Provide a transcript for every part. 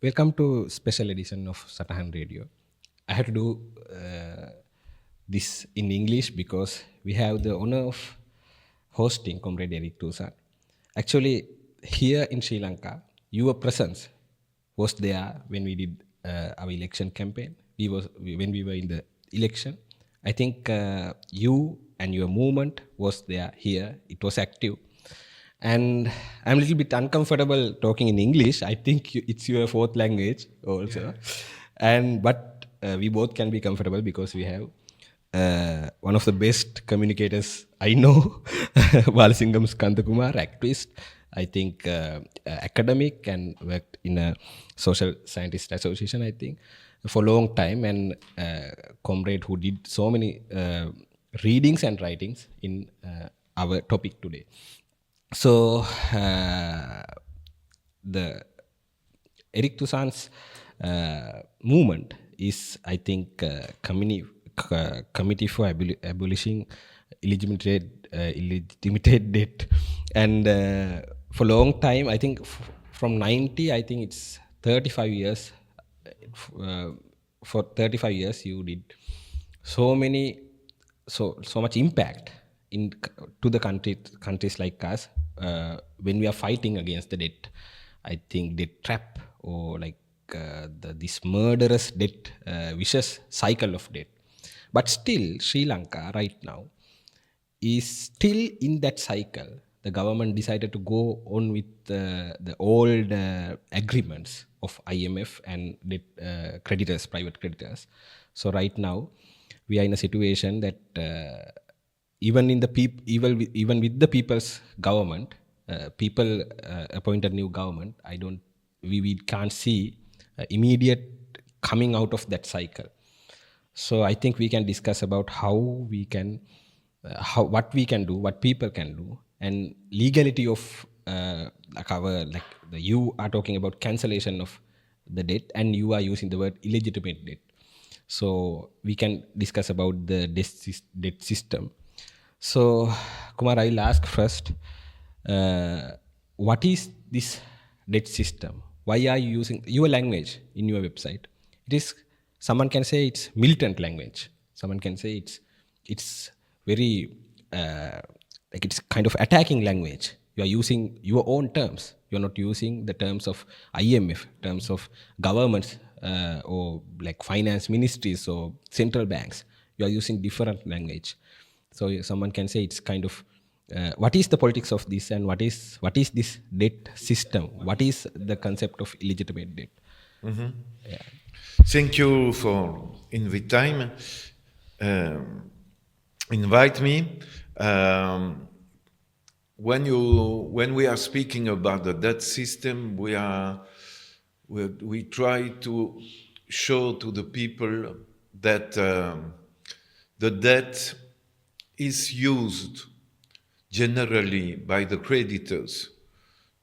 Welcome to special edition of Satahan Radio. I have to do this in English because we have the honor of hosting Comrade Eric Toussaint. Actually, here in Sri Lanka, your presence was there when we did our election campaign. When we were in the election. I think you and your movement was there here. It was active. And I'm a little bit uncomfortable talking in English. I think it's your fourth language also. Yeah. But we both can be comfortable because we have one of the best communicators I know, Balasingam Skandakumar, activist, I think academic, and worked in a social scientist association, I think, for a long time, and comrade who did so many readings and writings in our topic today. So the Eric Toussaint's movement is, I think, committee for abolishing illegitimate debt, and for a long time, I think from 90, I think it's 35 years. For 35 years, you did so much impact to the countries like us when we are fighting against the debt. I think debt trap, or like this murderous debt, vicious cycle of debt. But still, Sri Lanka right now is still in that cycle. The government decided to go on with the old agreements of IMF and creditors, private creditors. So right now, we are in a situation that even with the people's government, people appointed new government. We can't see immediate coming out of that cycle. So I think we can discuss about what we can do, what people can do, and legality of you are talking about cancellation of the debt, and you are using the word illegitimate debt. So we can discuss about the debt system. So Kumar, I'll ask first, what is this debt system? Why are you using your language in your website? Someone can say it's militant language. Someone can say it's very it's kind of attacking language. You are using your own terms. You're not using the terms of IMF, terms of governments, or like finance ministries or central banks. You are using different language. So someone can say it's kind of what is the politics of this, and what is this debt system? What is the concept of illegitimate debt? Mm-hmm. Yeah. Thank you for invite me. When we are speaking about the debt system, we try to show to the people that the debt is used generally by the creditors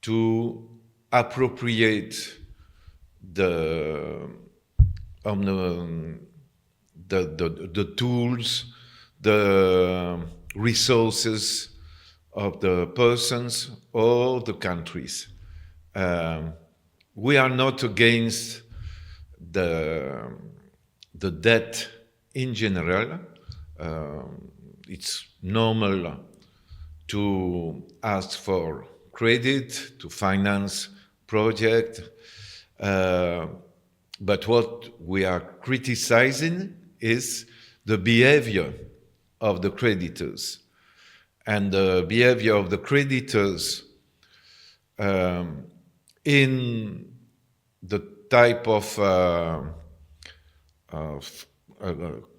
to appropriate the tools, the resources of the persons or the countries. We are not against the debt in general. It's normal to ask for credit to finance project, but what we are criticizing is the behavior of the creditors. And the behavior of the creditors in the type of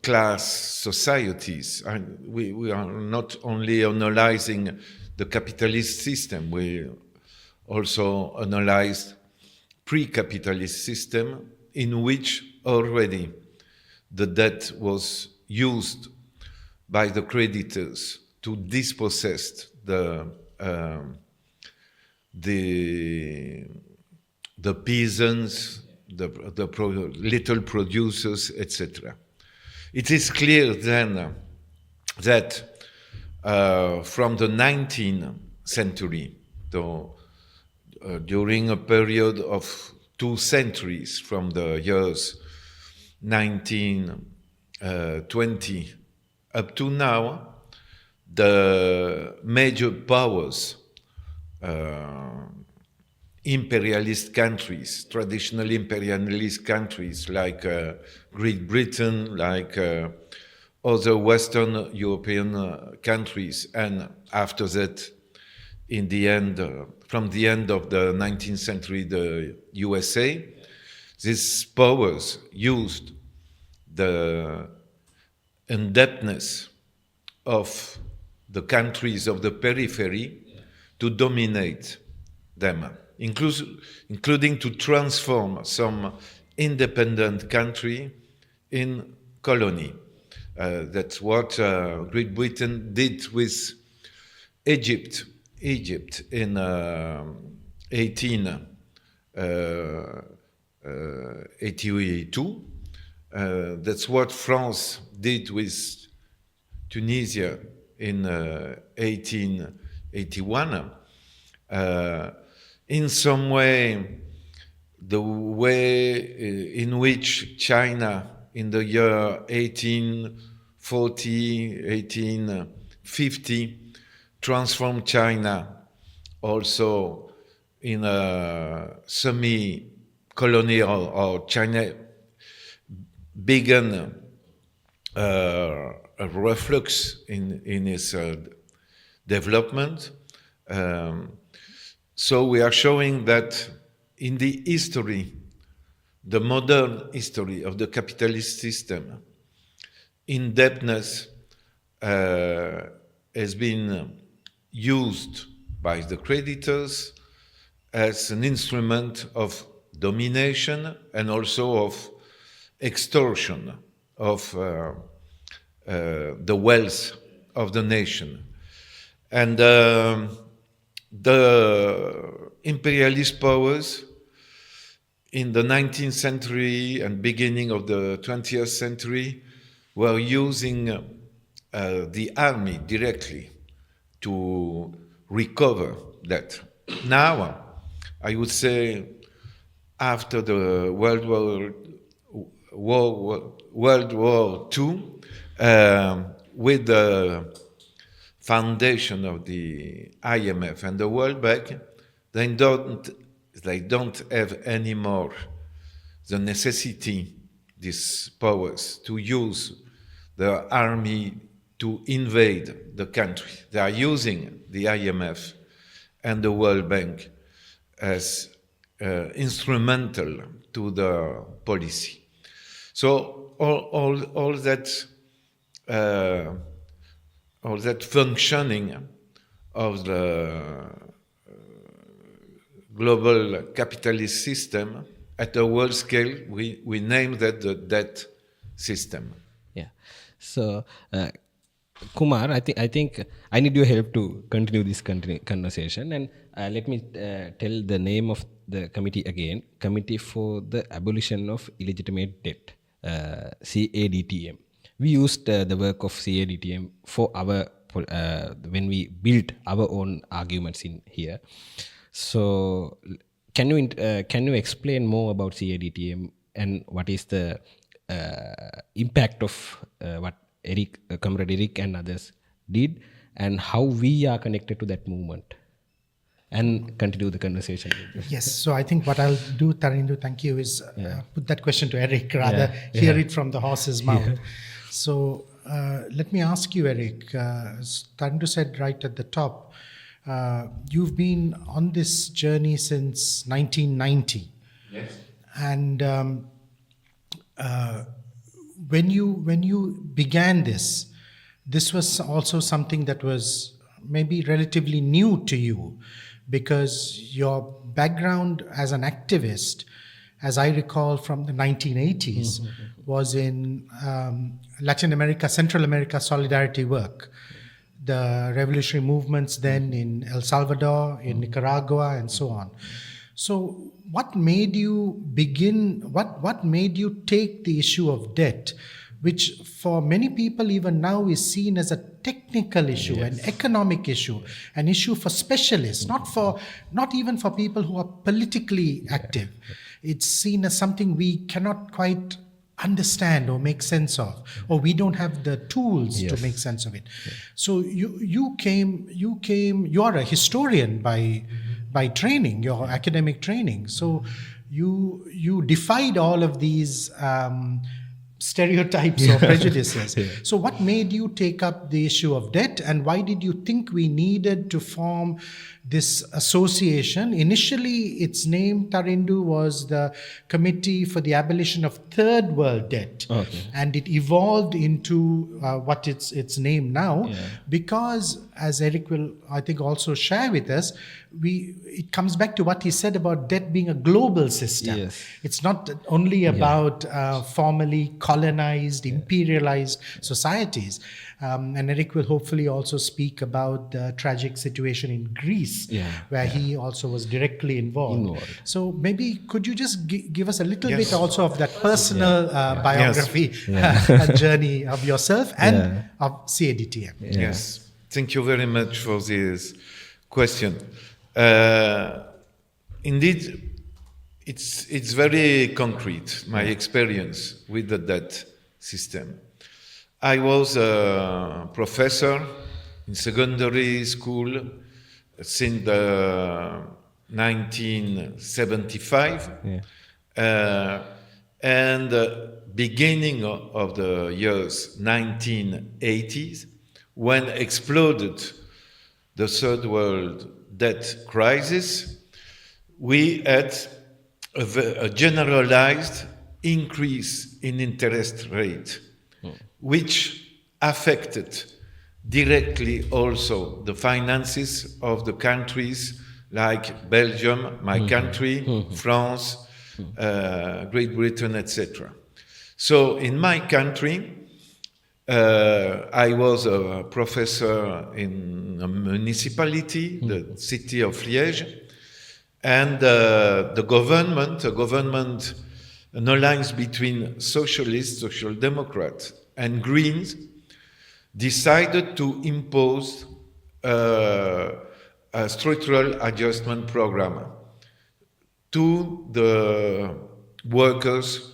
class societies. And we are not only analyzing the capitalist system, we also analyzed pre-capitalist system in which already the debt was used by the creditors to dispossess the peasants, the little producers, etc. It is clear then that from the 19th century, during a period of 2 centuries, from the years 1920 up to now, the major powers, imperialist countries, traditional imperialist countries like Great Britain, like other Western European countries, and after that, in the end, from the end of the 19th century, the USA, these powers used the indebtedness of the countries of the periphery to dominate them, including to transform some independent country in colony. That's what Great Britain did with Egypt in 1882. That's what France did with Tunisia in 1881. In some way, the way in which China in the year 1840, 1850 transformed China also in a semi-colonial, or China began a reflux in its development. So we are showing that in the history, the modern history of the capitalist system, indebtedness has been used by the creditors as an instrument of domination and also of extortion of the wealth of the nation. And the imperialist powers in the 19th century and beginning of the 20th century were using the army directly to recover that. Now, I would say, after the World War II, with the foundation of the IMF and the World Bank, they don't have anymore the necessity, these powers, to use the army to invade the country. They are using the IMF and the World Bank as instrumental to the policy. So all that functioning of the global capitalist system at a world scale, we name that the debt system. Yeah. So, Kumar, I think I need your help to continue this conversation, and let me tell the name of the committee again: Committee for the Abolition of Illegitimate Debt, CADTM. We used the work of CADTM for our when we built our own arguments in here. So, can you explain more about CADTM and what is the impact of what Comrade Eric and others did, and how we are connected to that movement, and continue the conversation? Yes, so I think what I'll do, Tarindo, thank you, is put that question to Eric, rather hear it from the horse's mouth. Yeah. So let me ask you, Eric, as Tarindo said right at the top, you've been on this journey since 1990. Yes. And when you began this was also something that was maybe relatively new to you, because your background as an activist, as I recall from the 1980s, was in Latin America, Central America solidarity work. The revolutionary movements then in El Salvador, in Nicaragua, and so on. So what made you begin, what made you take the issue of debt, which for many people even now is seen as a technical issue, an economic issue, an issue for specialists, not even for people who are politically active. it's seen as something we cannot quite understand or make sense of, or we don't have the tools to Yes. make sense of it. So you are a historian by training, your academic training. So you defied all of these stereotypes or prejudices. So what made you take up the issue of debt, and why did you think we needed to form this association? Initially, its name, Tarindu, was the Committee for the Abolition of Third World Debt. Okay. And it evolved into what its name now, because, as Eric will, I think, also share with us, it comes back to what he said about debt being a global system. Yes. It's not only about formally colonized, imperialized societies. And Eric will hopefully also speak about the tragic situation in Greece, where he also was directly involved. So maybe could you just give us a little bit also of that personal biography and journey of yourself and of CADTM? Yes. Thank you very much for this question. Indeed, it's very concrete, my experience with the debt system. I was a professor in secondary school since 1975, and beginning of the years 1980s, when exploded the third world debt crisis, we had a generalized increase in interest rate, which affected directly also the finances of the countries like Belgium, my country, France, Great Britain, etc. So in my country, I was a professor in a municipality, the city of Liège, and the government, an alliance between socialists, social democrats, and Greens, decided to impose a structural adjustment program to the workers,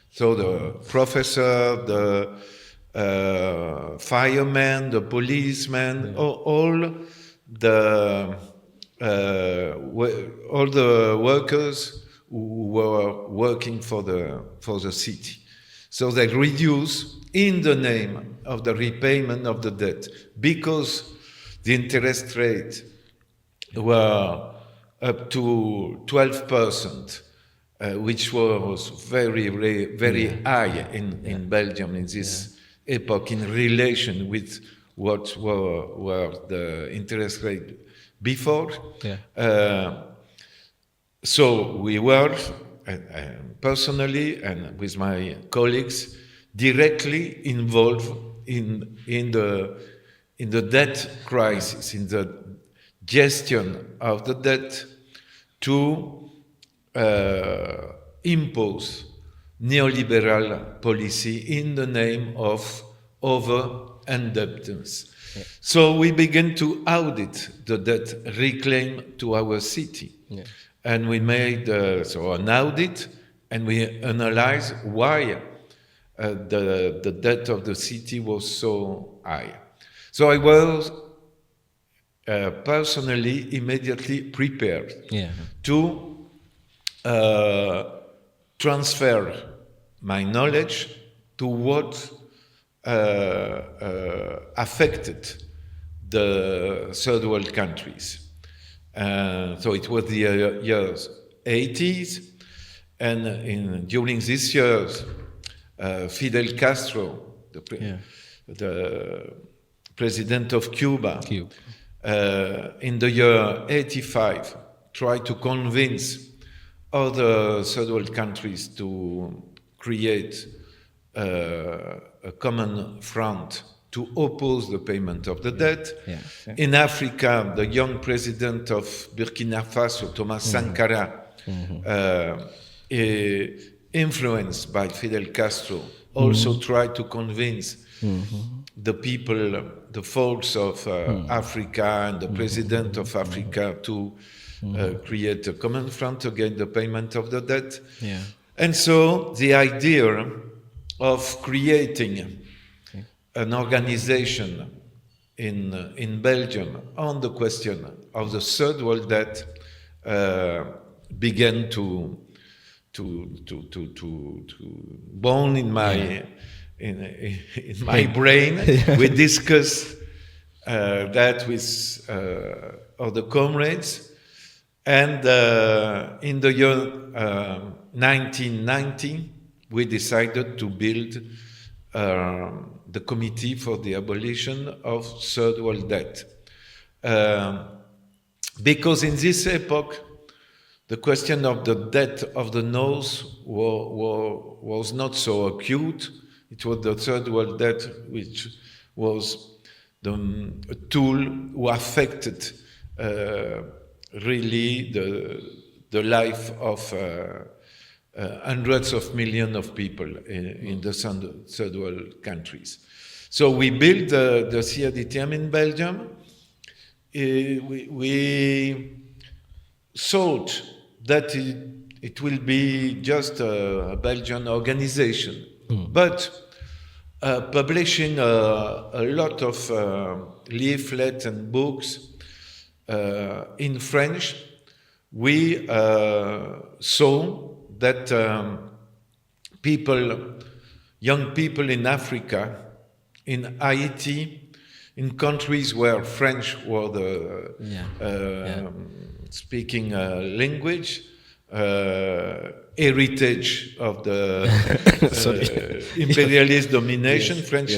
so the professor, the firemen, the policemen, all the workers who were working for the city. So they reduce in the name of the repayment of the debt, because the interest rate were up to 12%, which was very high in Belgium in this epoch in relation with what were the interest rate before. So we were, personally and with my colleagues, directly involved in the debt crisis, in the gestion of the debt, to impose neoliberal policy in the name of over-indebtedness. So we began to audit the debt reclaimed to our city. And we made an audit, and we analyzed why the debt of the city was so high. So I was personally immediately prepared to transfer my knowledge to what affected the third world countries. So it was the years 80s, and during these years, Fidel Castro, the president of Cuba, in the year 85, tried to convince other third world countries to create a common front to oppose the payment of the debt. In Africa, the young president of Burkina Faso, Thomas Sankara, influenced by Fidel Castro, also tried to convince the people, the folks of Africa and the president of Africa to create a common front against the payment of the debt. Yeah. And so the idea of creating an organization in Belgium on the question of the third world debt began to born in my in my brain. We discussed that with other comrades, and in the year 1990 we decided to build the Committee for the Abolition of Third World Debt, because in this epoch the question of the debt of the North was not so acute. It was the Third World Debt which was the tool who affected really the life of hundreds of millions of people in the third world countries. So we built the CADTM in Belgium. We thought that it will be just a Belgian organization, but publishing a lot of leaflets and books in French, we saw that young people in Africa, in Haiti, in countries where French were the speaking language, heritage of the imperialist domination, Yes, French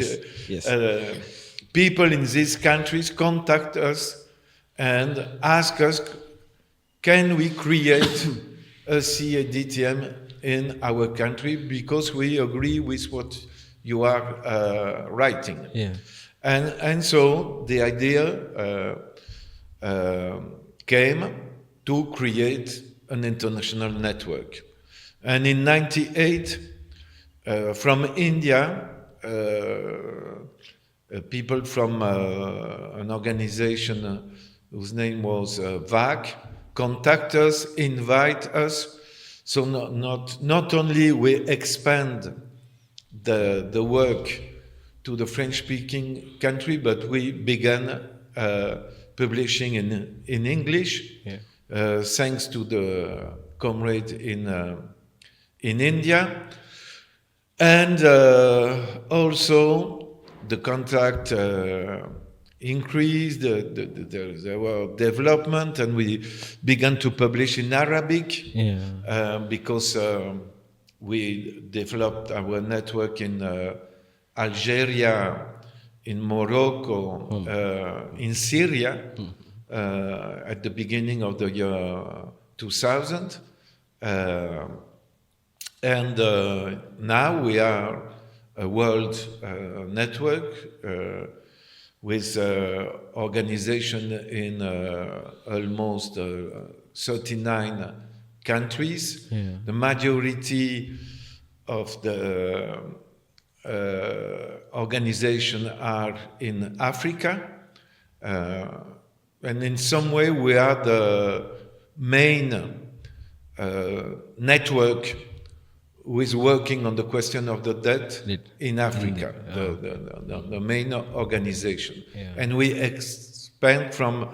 yes. people in these countries contact us and ask us, can we create a CADTM in our country, because we agree with what you are writing. Yeah. And so the idea came to create an international network. And in 98, from India, people from an organization whose name was VAC contact us, invite us. So not only we expand the work to the French-speaking country, but we began publishing in English, thanks to the comrade in India, and also the contact increased. There were development, and we began to publish in Arabic because we developed our network in Algeria, in Morocco, in Syria at the beginning of the year 2000. And now we are a world network with organization in almost 39 countries. The majority of the organization are in Africa, and in some way we are the main network who is working on the question of the debt in Africa, the main organization. And we expand from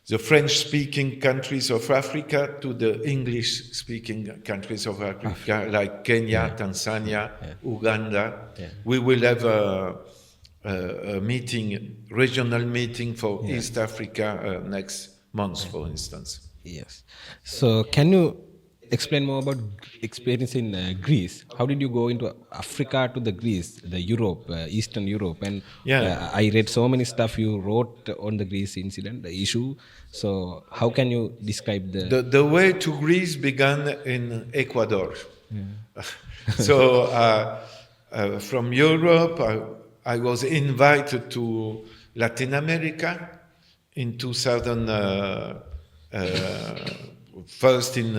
the French-speaking countries of Africa to the English-speaking countries of Africa, like Kenya, Tanzania, Uganda. We will have a meeting, regional meeting for East Africa next month, for instance. Yes. So can you explain more about experience in Greece? How did you go into Africa to the Greece, the Europe, Eastern Europe? And I read so many stuff you wrote on the Greece incident, the issue. So how can you describe the way to Greece began in Ecuador. So from Europe, I was invited to Latin America in 2000. First in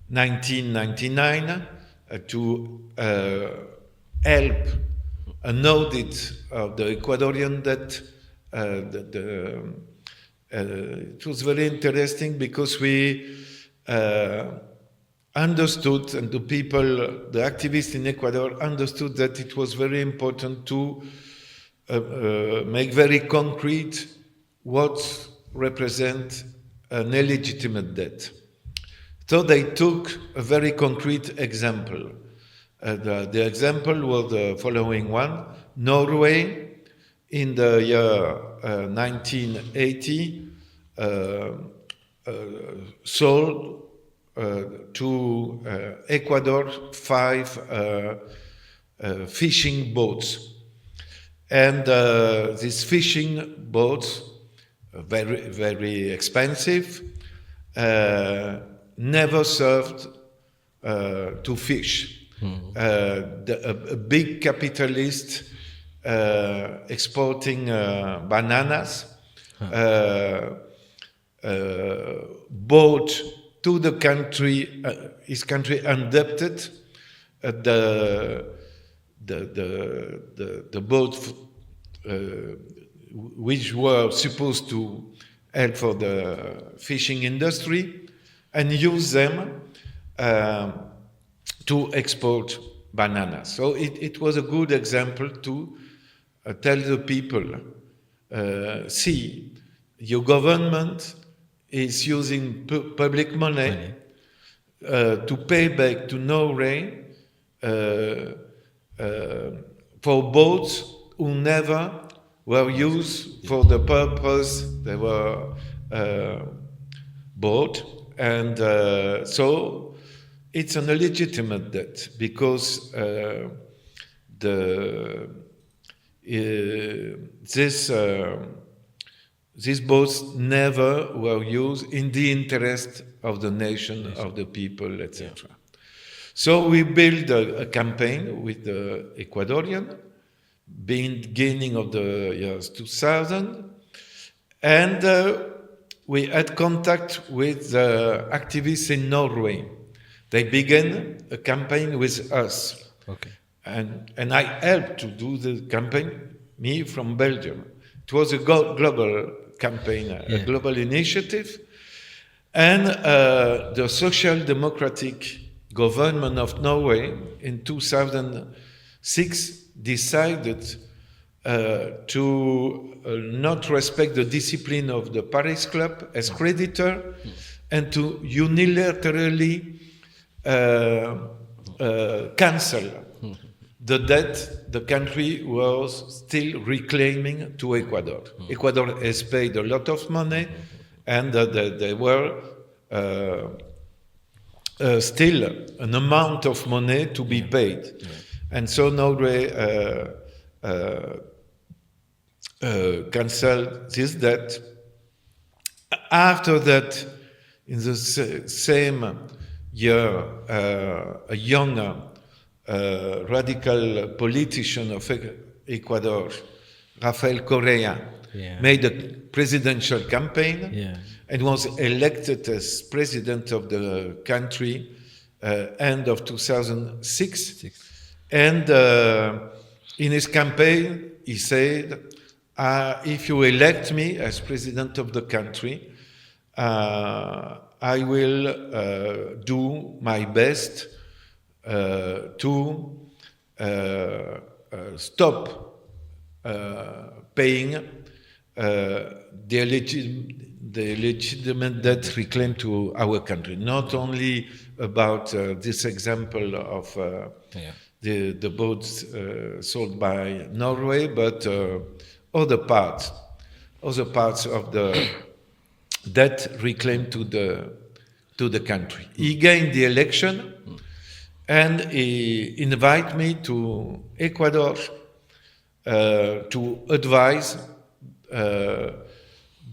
1999 to help an audit of the Ecuadorian debt, it was very interesting because we understood, and the people, the activists in Ecuador understood that it was very important to make very concrete what represent an illegitimate debt. So they took a very concrete example. The example was the following one. Norway, in the year 1980, sold to Ecuador 5 fishing boats. And these fishing boats, very, very expensive, never served to fish. A big capitalist exporting bananas bought to the country, his country indebted, the boats which were supposed to help for the fishing industry, and use them to export bananas. So it was a good example to tell the people, see, your government is using public money to pay back to Norway for boats who never were used for the purpose they were bought. And so it's an illegitimate debt because these boats never were used in the interest of the nation, of the people, etc. Yeah. So we built a campaign with the Ecuadorian, beginning of the years 2000, and we had contact with the activists in Norway. They began a campaign with us. Okay. And I helped to do the campaign, me from Belgium. It was a global campaign, a global initiative. And the Social Democratic government of Norway in 2006 decided to not respect the discipline of the Paris Club as creditor and to unilaterally cancel the debt the country was still reclaiming to Ecuador. Ecuador has paid a lot of money, and there were still an amount of money to be paid. And so Norway cancelled this debt. After that, in the same year, a young radical politician of Ecuador, Rafael Correa, made a presidential campaign and was elected as president of the country end of 2006. And in his campaign, he said, if you elect me as president of the country, I will do my best to stop paying the legitimate debt reclaimed to our country. Not only about this example of the boats sold by Norway, but other parts of the debt reclaimed to the country. He gained the election, and he invited me to Ecuador to advise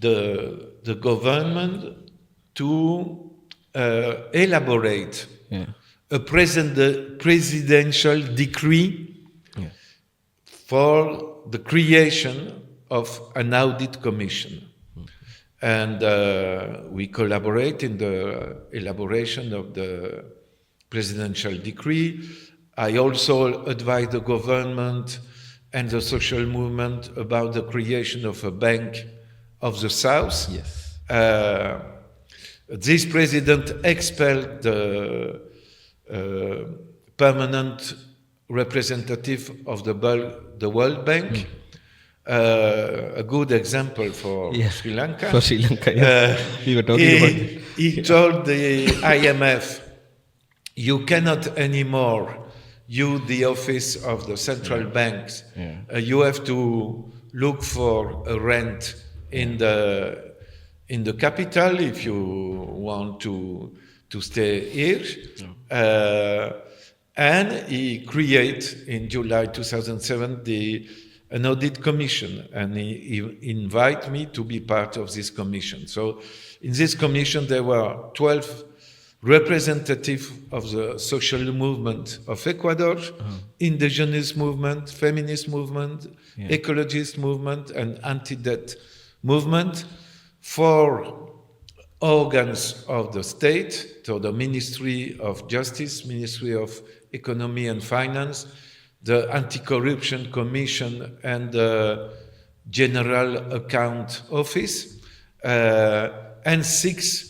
the government to elaborate a presidential decree for the creation of an audit commission. And we collaborate in the elaboration of the presidential decree. I also advise the government and the social movement about the creation of a bank of the south. Yes. This president expelled the permanent representative of the World Bank. A good example for Sri Lanka. For Sri Lanka, yes. We were talking about it. He told the IMF, you cannot anymore use the office of the central banks. You have to look for a rent in the capital if you want to stay here. And he created in July 2007 an audit commission, and he invited me to be part of this commission. So in this commission there were 12 representatives of the social movement of Ecuador, indigenous movement, feminist movement, ecologist movement, and anti-debt movement, 4 organs of the state, so the Ministry of Justice, Ministry of Economy and Finance, the Anti-Corruption Commission, and the General Account Office, and 6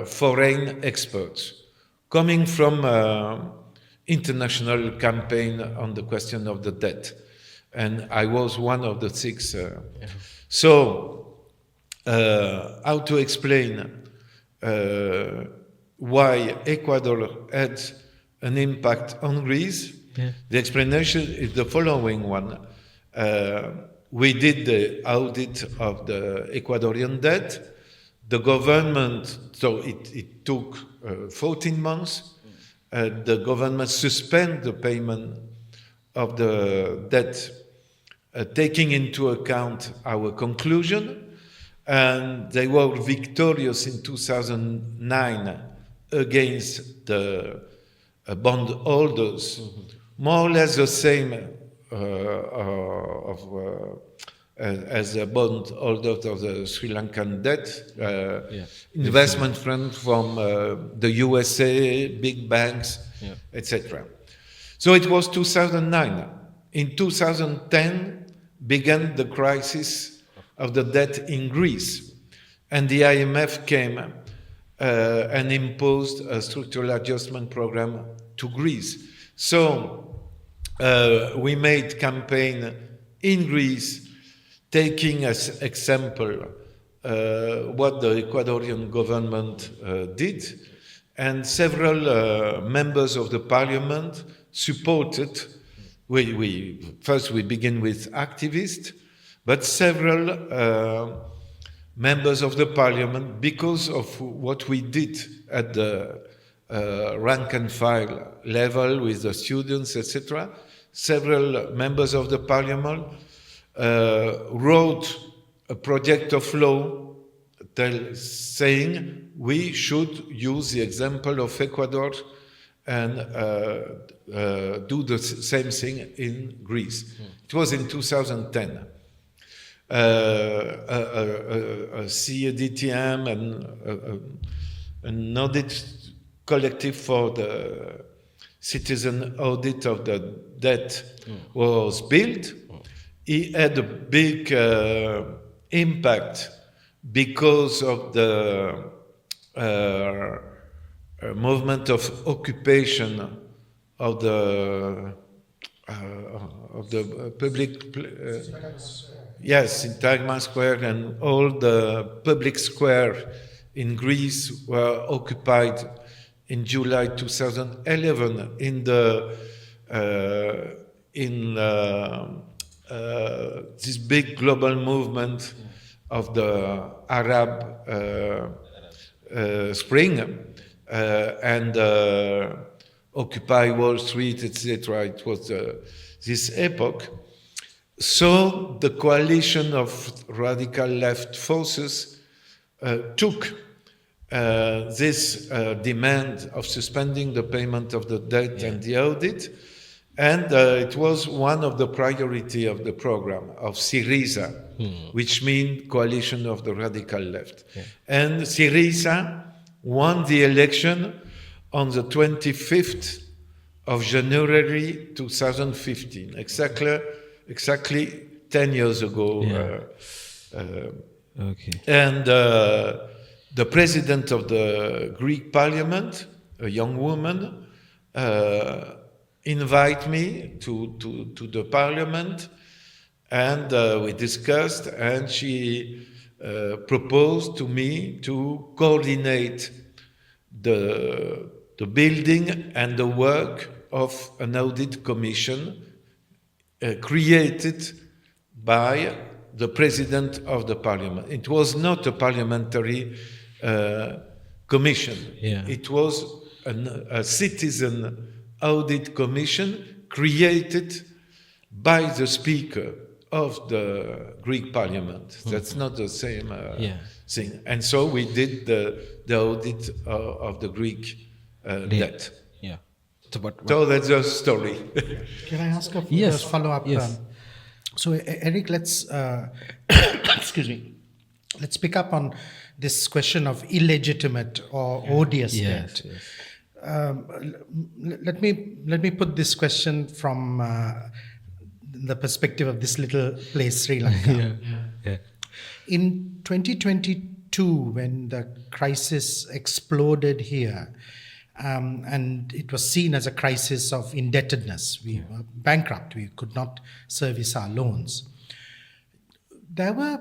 foreign experts coming from international campaign on the question of the debt. And I was one of the 6. So, how to explain why Ecuador had an impact on Greece? The explanation is the following one. We did the audit of the Ecuadorian debt. The government, so it took 14 months. The government suspended the payment of the debt, taking into account our conclusion. And they were victorious in 2009 against the bondholders. More or less the same as the bondholders of the Sri Lankan debt, investment fund from the USA, big banks, etc. So it was 2009. In 2010 began the crisis of the debt in Greece, and the IMF came and imposed a structural adjustment program to Greece. So we made campaign in Greece, taking as example what the Ecuadorian government did, and several members of the parliament supported. First we begin with activists, but several members of the parliament, because of what we did at the rank and file level with the students, etc., several members of the parliament wrote a project of law saying we should use the example of Ecuador and do the same thing in Greece. It was in 2010. A CADTM and an audit collective for the citizen audit of the debt was built. It had a big impact because of the movement of occupation of the public. Yes, in Times Square, and all the public square in Greece were occupied in July 2011 in this big global movement of the Arab Spring and Occupy Wall Street, etc. It was this epoch. So the coalition of radical left forces took this demand of suspending the payment of the debt and the audit, and it was one of the priority of the program of Syriza, which means coalition of the radical left. And Syriza won the election on the 25th of January 2015, exactly 10 years ago. Okay. And the president of the Greek parliament, a young woman, invite me to the parliament, and we discussed, and she proposed to me to coordinate the building and the work of an audit commission created by the president of the parliament. It was not a parliamentary commission. Yeah. It was a citizen audit commission created by the speaker of the Greek parliament. That's not the same thing. And so we did the audit of the Greek debt. Yeah. So that's a story. Can I ask a Yes. follow-up? Yes. So, Eric, let's excuse me. Let's pick up on this question of illegitimate or odious debt. Yes. Let me put this question from the perspective of this little place, Sri Lanka. Yeah. In 2022, when the crisis exploded here, and it was seen as a crisis of indebtedness, we were bankrupt, we could not service our loans. There were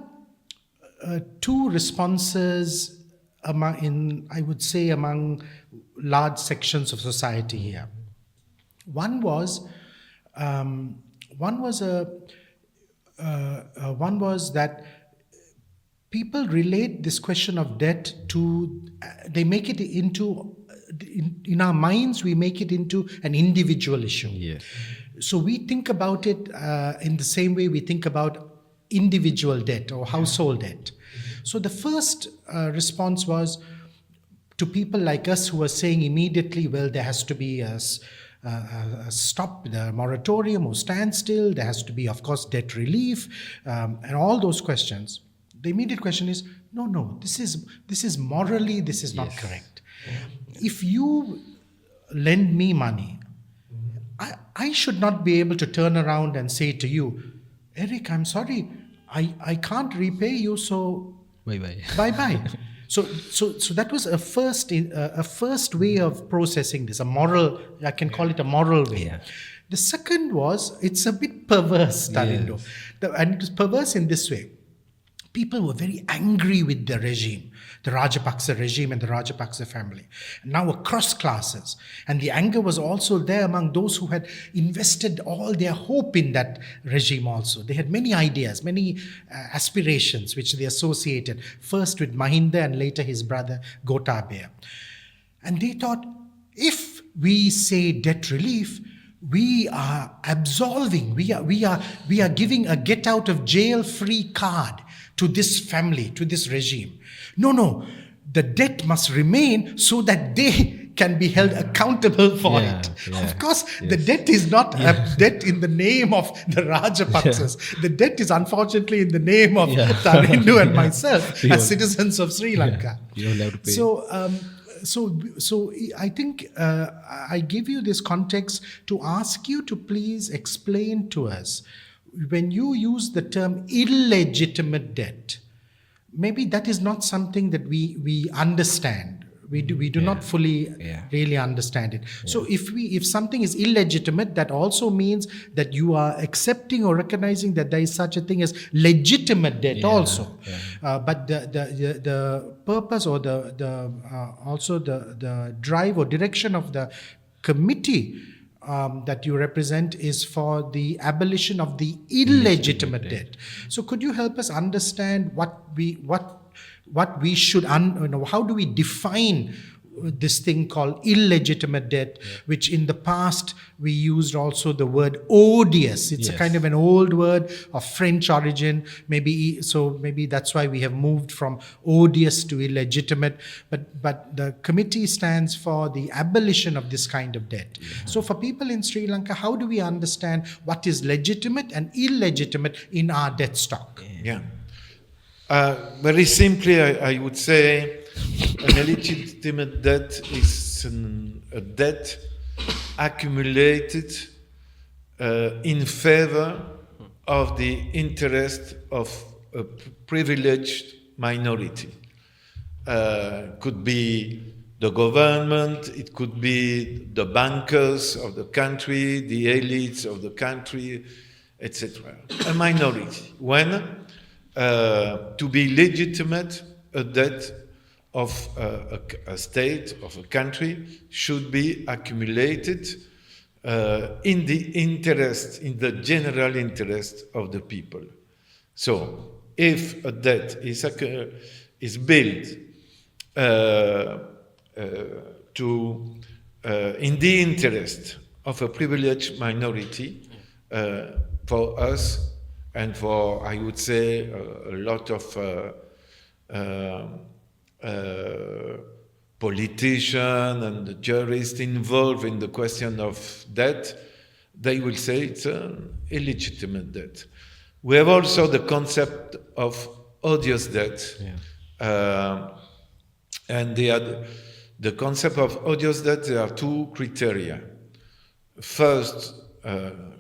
two responses among large sections of society here. One was that people relate this question of debt to, they make it into, in our minds, we make it into an individual issue. Yes. So we think about it in the same way we think about individual debt or household debt. So the first response was to people like us who were saying immediately, well, there has to be a stop, the moratorium or standstill, there has to be, of course, debt relief, and all those questions. The immediate question is, no, this is morally, this is not correct. If you lend me money, I should not be able to turn around and say to you, Eric, I'm sorry, I can't repay you, so bye-bye. So that was a first way of processing this, a moral, I can call it a moral way. Yeah. The second was, it's a bit perverse, Talindo. Yes. And it was perverse in this way. People were very angry with the regime, the Rajapaksa regime and the Rajapaksa family, now across classes. And the anger was also there among those who had invested all their hope in that regime also. They had many ideas, many aspirations which they associated, first with Mahinda and later his brother Gotabaya. And they thought, if we say debt relief, we are absolving, we are giving a get out of jail free card to this family, to this regime. No, the debt must remain so that they can be held accountable for it. Yeah. Of course, the debt is not a debt in the name of the Rajapaksas. The debt is unfortunately in the name of Tarindu and myself as citizens of Sri Lanka. You don't have to pay. So I think I give you this context to ask you to please explain to us, when you use the term illegitimate debt, maybe that is not something that we understand. We do not fully really understand it. So if something is illegitimate, that also means that you are accepting or recognizing that there is such a thing as legitimate debt also. But the purpose or also the drive or direction of the committee that you represent is for the abolition of the illegitimate debt. So could you help us understand what we should, how do we define this thing called illegitimate debt, which in the past we used also the word odious. It's a kind of an old word of French origin, maybe that's why we have moved from odious to illegitimate, but the committee stands for the abolition of this kind of debt. So for people in Sri Lanka, how do we understand what is legitimate and illegitimate in our debt stock? Very simply, I would say an illegitimate debt is a debt accumulated in favor of the interest of a privileged minority. Could be the government, it could be the bankers of the country, the elites of the country, etc. A minority. When to be legitimate, a debt of a state, of a country, should be accumulated in the interest, in the general interest of the people. So, if a debt is built in the interest of a privileged minority, for us and for, I would say, a lot of politicians and jurists involved in the question of debt, they will say it's an illegitimate debt. We have also the concept of odious debt. And the concept of odious debt, there are two criteria. First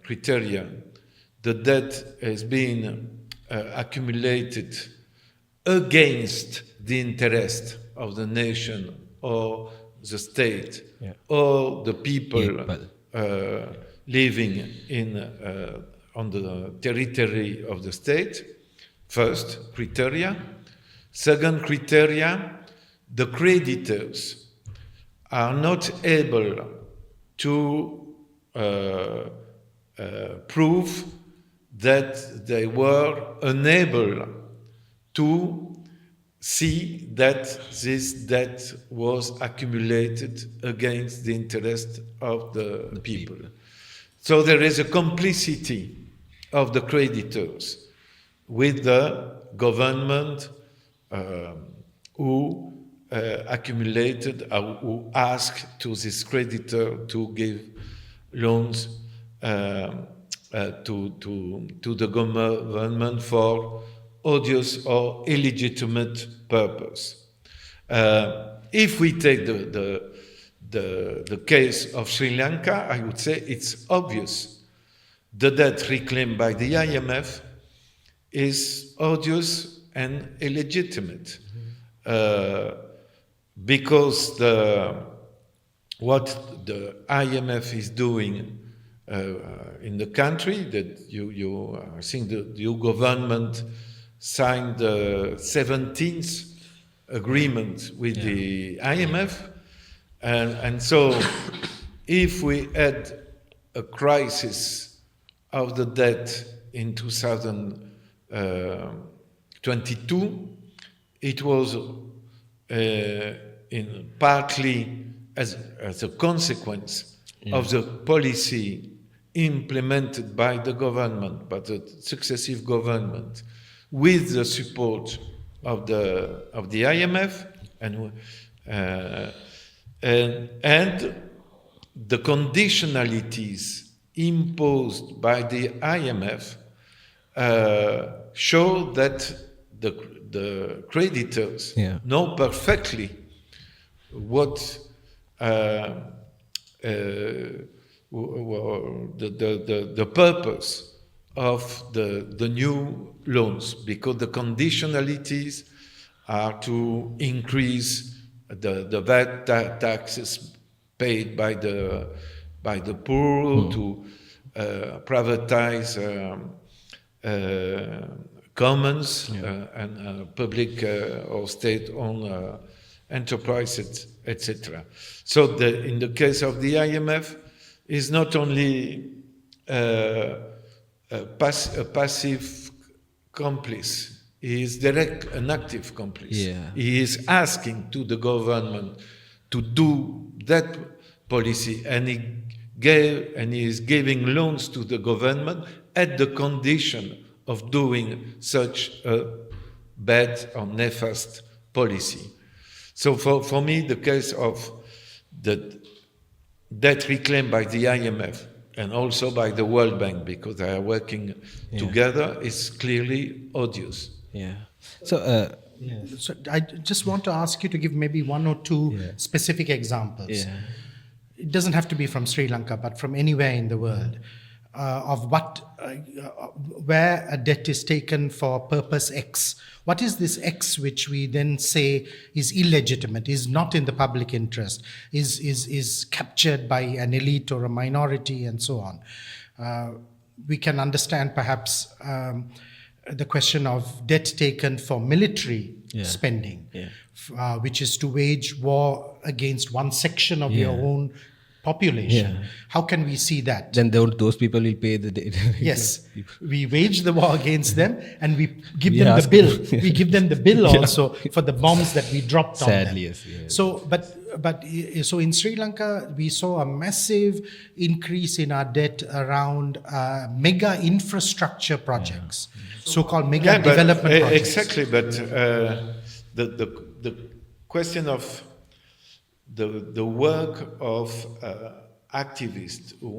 criteria, the debt has been accumulated against the interest of the nation or the state or the people living on the territory of the state. First criteria. Second criteria, the creditors are not able to prove that they were unable to see that this debt was accumulated against the interest of the people. So there is a complicity of the creditors with the government who accumulated, who asked to this creditor to give loans to the government for odious or illegitimate purpose. If we take the case of Sri Lanka, I would say it's obvious. The debt reclaimed by the IMF is odious and illegitimate, because what the IMF is doing in the country, that I think the new government signed the 17th agreement with the IMF, and so if we had a crisis of the debt in 2022, it was partly as a consequence of the policy implemented by the government, by the successive government, with the support of the IMF and the conditionalities imposed by the IMF show that the creditors know perfectly what the purpose of the new loans, because the conditionalities are to increase the VAT taxes paid by the poor, to privatize commons and public or state-owned enterprises, etc. So in the case of the IMF, is not only a passive complice, he is an active complice. He is asking to the government to do that policy, and he is giving loans to the government at the condition of doing such a bad or nefast policy. So for me, the case of the debt reclaimed by the IMF and also by the World Bank, because they are working together, is clearly odious. So I just want to ask you to give maybe one or two specific examples. It doesn't have to be from Sri Lanka, but from anywhere in the world. of where a debt is taken for purpose X. What is this X which we then say is illegitimate, is not in the public interest, is captured by an elite or a minority, and so on? We can understand perhaps the question of debt taken for military spending, which is to wage war against one section of your own population. How can we see that? Then those people will pay the debt. Yes, we wage the war against them, and we give them the bill. We give them the bill also for the bombs that we dropped on them. Sadly, yes. So, so in Sri Lanka, we saw a massive increase in our debt around mega infrastructure projects, so-called mega development projects. Exactly, but the question of the work of activists who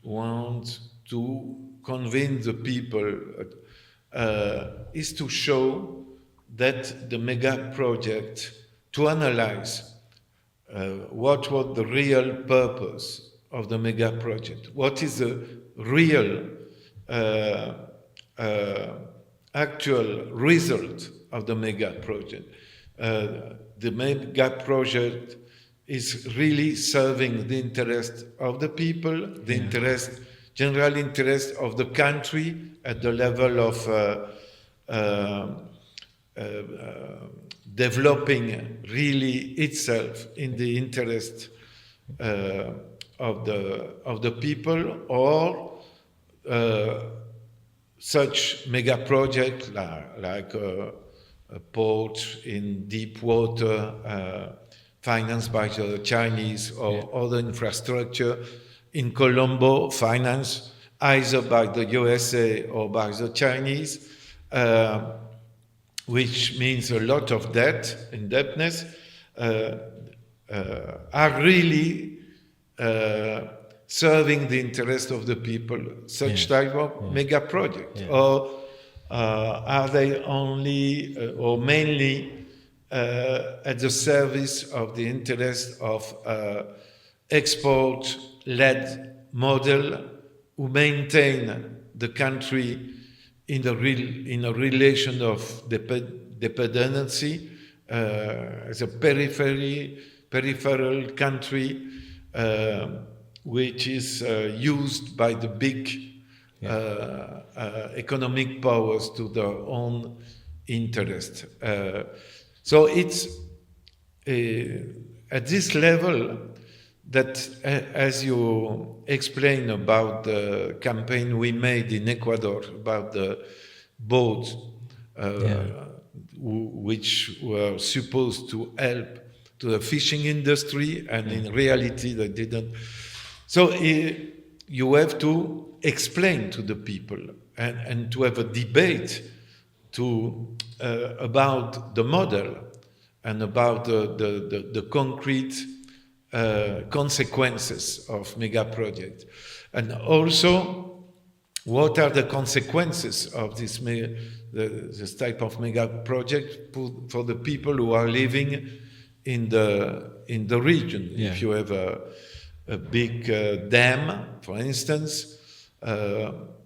want to convince the people is to show that the mega project, to analyze what was the real purpose of the mega project, what is the real actual result of the mega project. The mega project is really serving the interest of the people, the general interest of the country at the level of developing really itself in the interest of the people, or such mega projects like a port in deep water financed by the Chinese, or other infrastructure in Colombo financed either by the USA or by the Chinese, which means a lot of indebtedness, are really serving the interest of the people, such type of mega project? Or are they only or mainly at the service of the interest of export-led model who maintain the country in a relation of dependency as a peripheral country which is used by the big economic powers to their own interest. So it's at this level that, as you explained about the campaign we made in Ecuador about the boats which were supposed to help to the fishing industry, and in reality they didn't. So you have to explain to the people and to have a debate about the model and about the concrete consequences of mega project, and also what are the consequences of this type of mega project for the people who are living in the region. If you have a big dam, for instance,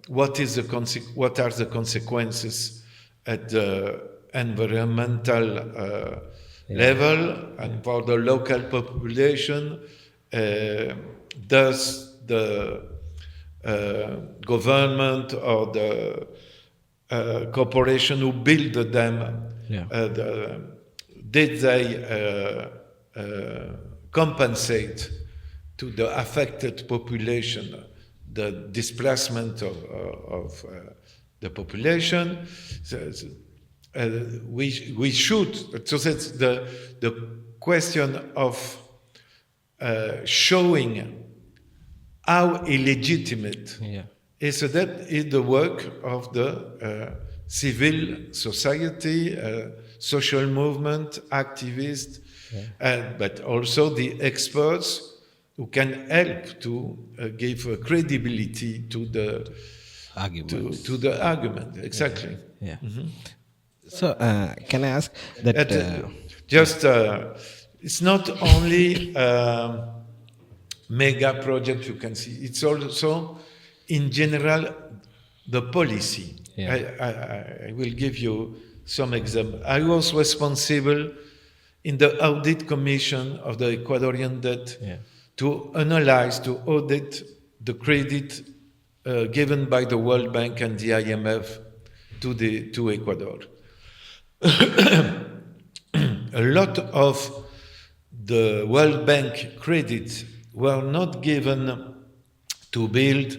what are the consequences at the environmental level, and for the local population? Does the government or the corporation who built the dam, did they compensate to the affected population the displacement of the population? We should. So that's the question of showing how illegitimate is that is the work of the civil society, social movement, activists, but also the experts who can help to give credibility to the Arguments. to the argument. Exactly. Yeah. So can I ask that? It's not only mega project you can see. It's also in general, the policy. Yeah. I will give you some examples. I was responsible in the audit commission of the Ecuadorian debt to analyze, to audit the credit given by the World Bank and the IMF to Ecuador. A lot of the World Bank credits were not given to build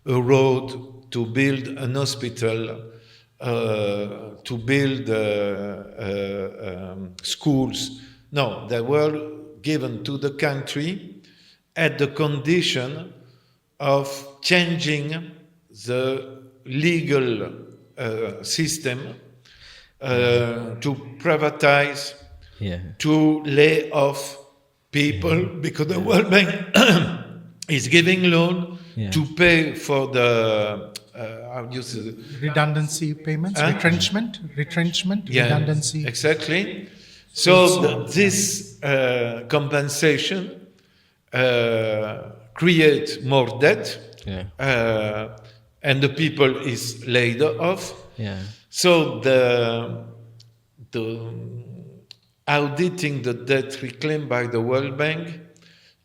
a road, to build an hospital, to build schools. No, they were given to the country at the condition of changing the legal system, to privatize, to lay off people, because the World Bank is giving loan to pay for the redundancy payments, retrenchment, redundancy. Exactly. So this compensation creates more debt, and the people is laid off. So the auditing the debt reclaimed by the World Bank,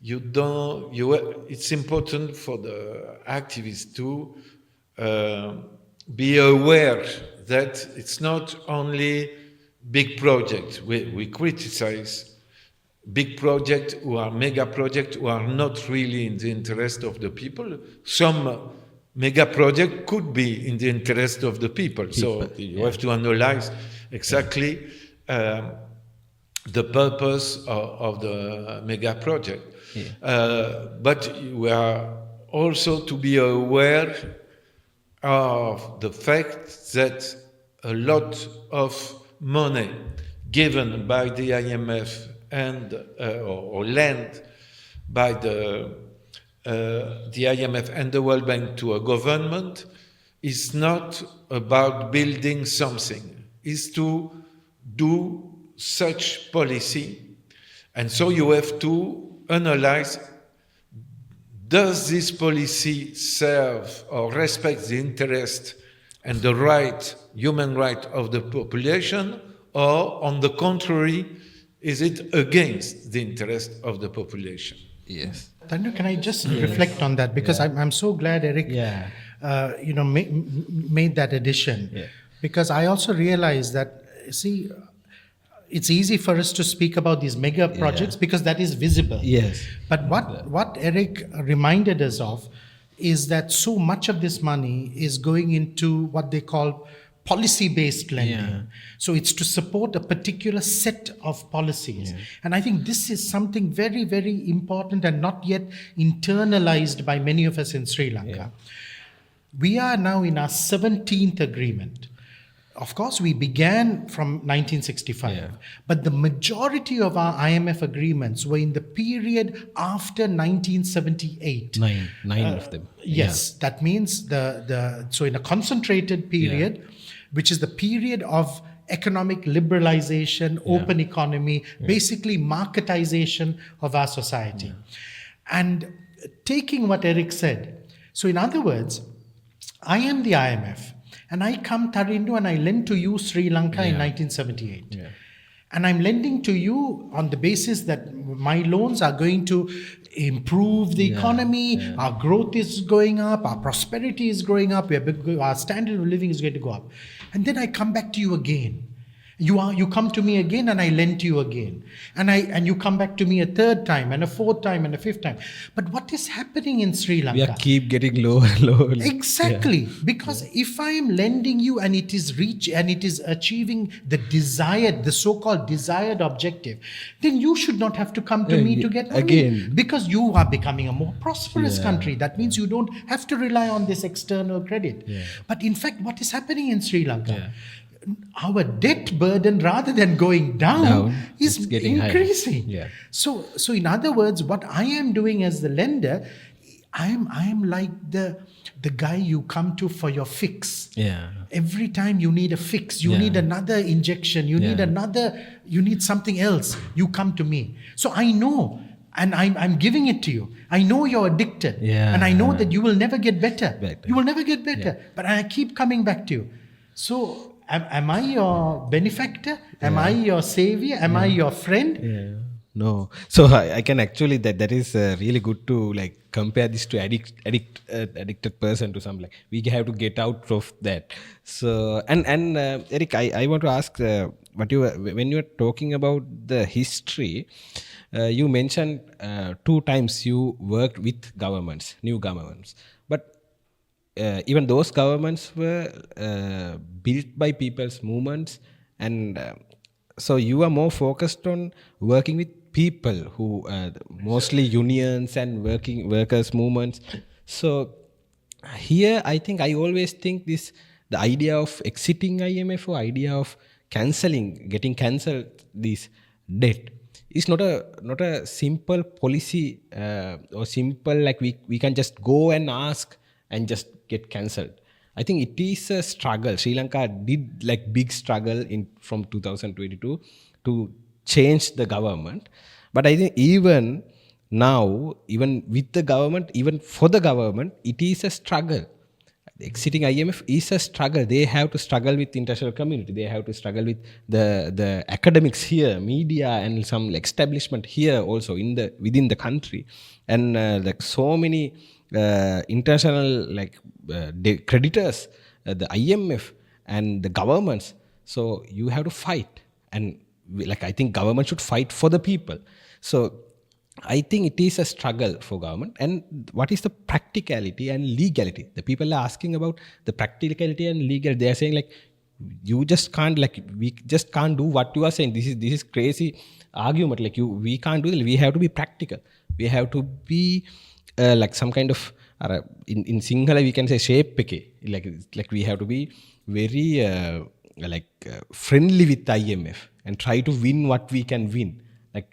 it's important for the activists to be aware that it's not only big projects. We criticize big projects who are mega projects who are not really in the interest of the people. Some mega project could be in the interest of the people. So you have to analyze exactly the purpose of the mega project. But we are also to be aware of the fact that a lot of money given by the IMF and or lent by the IMF and the World Bank to a government is not about building something, is to do such policy. And so you have to analyze, does this policy serve or respect the interest and the right, human right of the population, or on the contrary, is it against the interest of the population? Yes. Tanu, can I just reflect on that? Because I'm so glad Eric made that addition. Because I also realized that, see, it's easy for us to speak about these mega projects because that is visible. Yes. But what Eric reminded us of is that so much of this money is going into what they call policy-based lending. So it's to support a particular set of policies. And I think this is something very, very important and not yet internalized by many of us in Sri Lanka. We are now in our 17th agreement. Of course, we began from 1965, but the majority of our IMF agreements were in the period after 1978. Nine of them. Yes, that means so in a concentrated period, which is the period of economic liberalization, open economy, basically marketization of our society. And taking what Eric said, so in other words, I am the IMF. And I come, Tarindu, and I lend to you Sri Lanka in 1978. And I'm lending to you on the basis that my loans are going to improve the economy, our growth is going up, our prosperity is growing up, our standard of living is going to go up. And then I come back to you again. You come to me again and I lend to you again. And you come back to me a third time and a fourth time and a fifth time. But what is happening in Sri Lanka? We keep getting lower and lower. Exactly. Because if I am lending you and it is achieving the so-called desired objective, then you should not have to come to me to get money. Again. Because you are becoming a more prosperous country. That means you don't have to rely on this external credit. But in fact, what is happening in Sri Lanka? Our debt burden, rather than going down is increasing. So in other words, what I am doing as the lender, I am like the guy you come to for your fix. Every time you need a fix, you need another injection, you need something else, you come to me. So I know and I'm giving it to you. I know you're addicted, Yeah. and I know that you will never get better. Better. You will never get better, but I keep coming back to you. So, am I your benefactor? Am I your savior? Am I your friend? Yeah. No. So I can actually that is really good to like compare this to addicted person to some like we have to get out of that. So and Eric, I want to ask what you when you were talking about the history, you mentioned 2 times you worked with governments, new governments, but even those governments were built by people's movements and so you are more focused on working with people who mostly unions and workers movements. So here I think I always think this the idea of exiting IMF or idea of getting cancelled this debt is not a simple policy or simple like we can just go and ask and just get cancelled. I think it is a struggle. Sri Lanka did like big struggle in from 2022 to change the government. But I think even now, even with the government, even for the government, it is a struggle. Exiting IMF is a struggle. They have to struggle with the international community. They have to struggle with the academics here, media, and some like, establishment here also within the country, and like so many international like creditors, the IMF and the governments. So you have to fight, and like I think government should fight for the people. So I think it is a struggle for government. And what is the practicality and legality? The people are asking about the practicality and legal. They are saying like, you just can't like we just can't do what you are saying. This is crazy argument. Like we can't do that. We have to be practical. We have to be like some kind of in Sinhala we can say shape peke. Like we have to be very friendly with IMF and try to win what we can win. Like.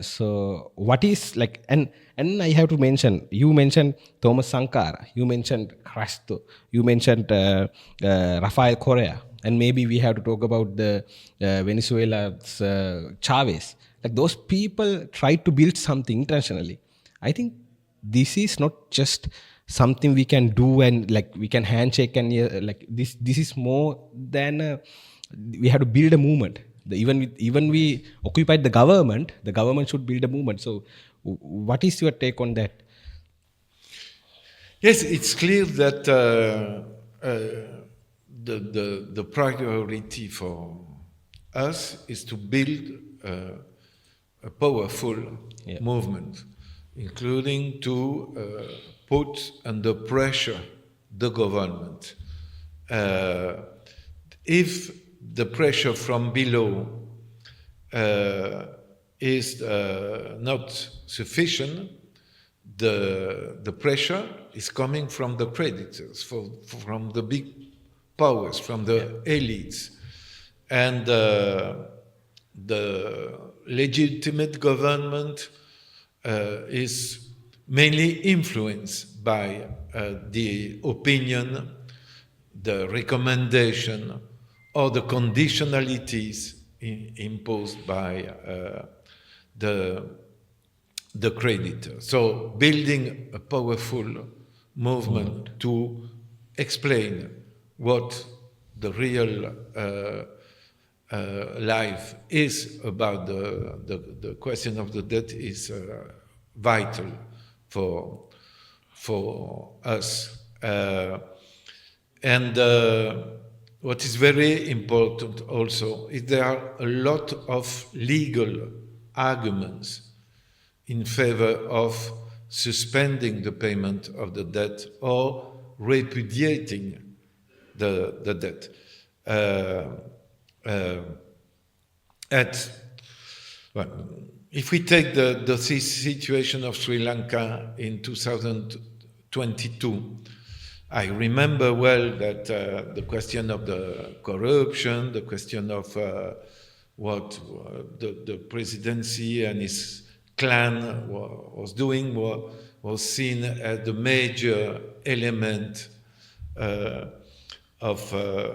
So what is like and I have to mention, you mentioned Thomas Sankara, you mentioned Crasto, you mentioned Rafael Correa, and maybe we have to talk about the Venezuela's Chavez. Like those people tried to build something internationally. I think this is not just something we can do and like we can handshake and like this is more than we have to build a movement. Even we occupied the government should build a movement. So what is your take on that? Yes, it's clear that the priority for us is to build a powerful movement, including to put under pressure the government. If the pressure from below is not sufficient, the pressure is coming from the creditors, from the big powers, from the elites. And the legitimate government is mainly influenced by the opinion, the recommendation, or the conditionalities imposed by the creditor. So building a powerful movement to explain what the real life is about the question of the debt is vital for us. And what is very important also is there are a lot of legal arguments in favor of suspending the payment of the debt or repudiating the debt. If we take the situation of Sri Lanka in 2022, I remember well that the question of the corruption, the question of what the presidency and his clan was doing was seen as the major element of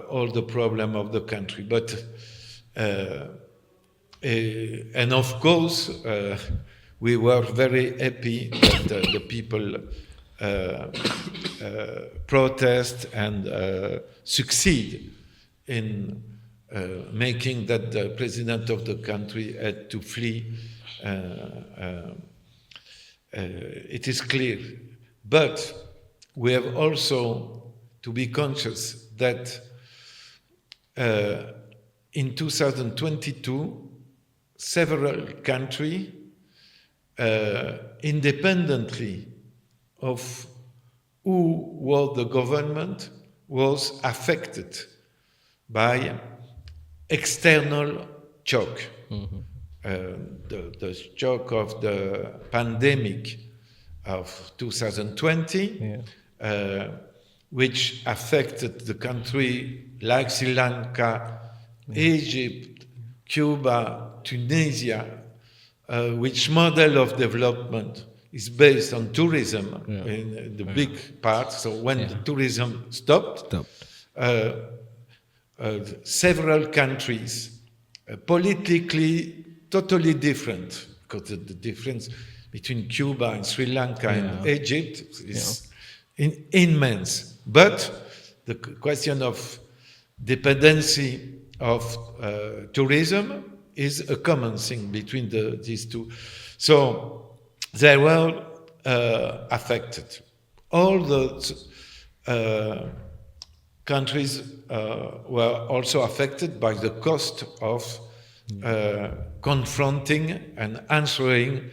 all the problem of the country. But and of course, we were very happy that the people protest and succeed in making that the president of the country had to flee. It is clear. But we have also to be conscious that in 2022, several countries, independently of who was the government, was affected by external shock. The shock of the pandemic of 2020, which affected the country like Sri Lanka, Egypt, Cuba, Tunisia, which model of development is based on tourism in the big part. So when the tourism stopped. Several countries, politically totally different, because the difference between Cuba and Sri Lanka and Egypt is immense. But the question of dependency of tourism is a common thing between these two. So they were affected. All the countries were also affected by the cost of confronting and answering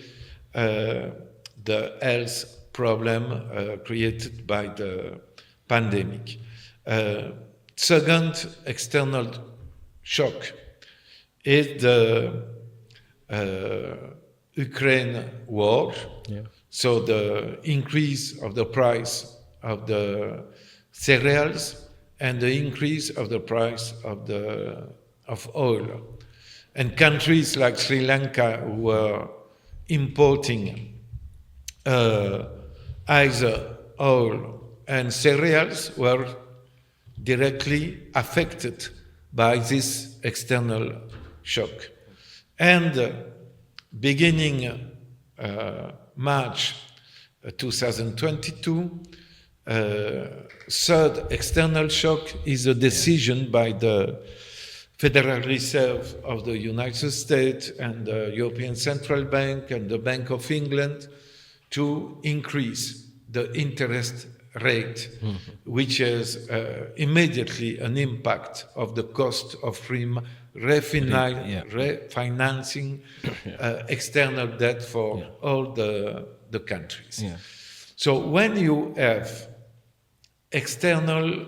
the health problem created by the pandemic. Second external shock is the Ukraine war. So the increase of the price of the cereals and the increase of the price of oil. And countries like Sri Lanka, who were importing either oil and cereals, were directly affected by this external shock. And beginning March 2022, third external shock is a decision by the Federal Reserve of the United States and the European Central Bank and the Bank of England to increase the interest rate, which has immediately an impact of the cost of refinancing external debt for all the countries. So when you have external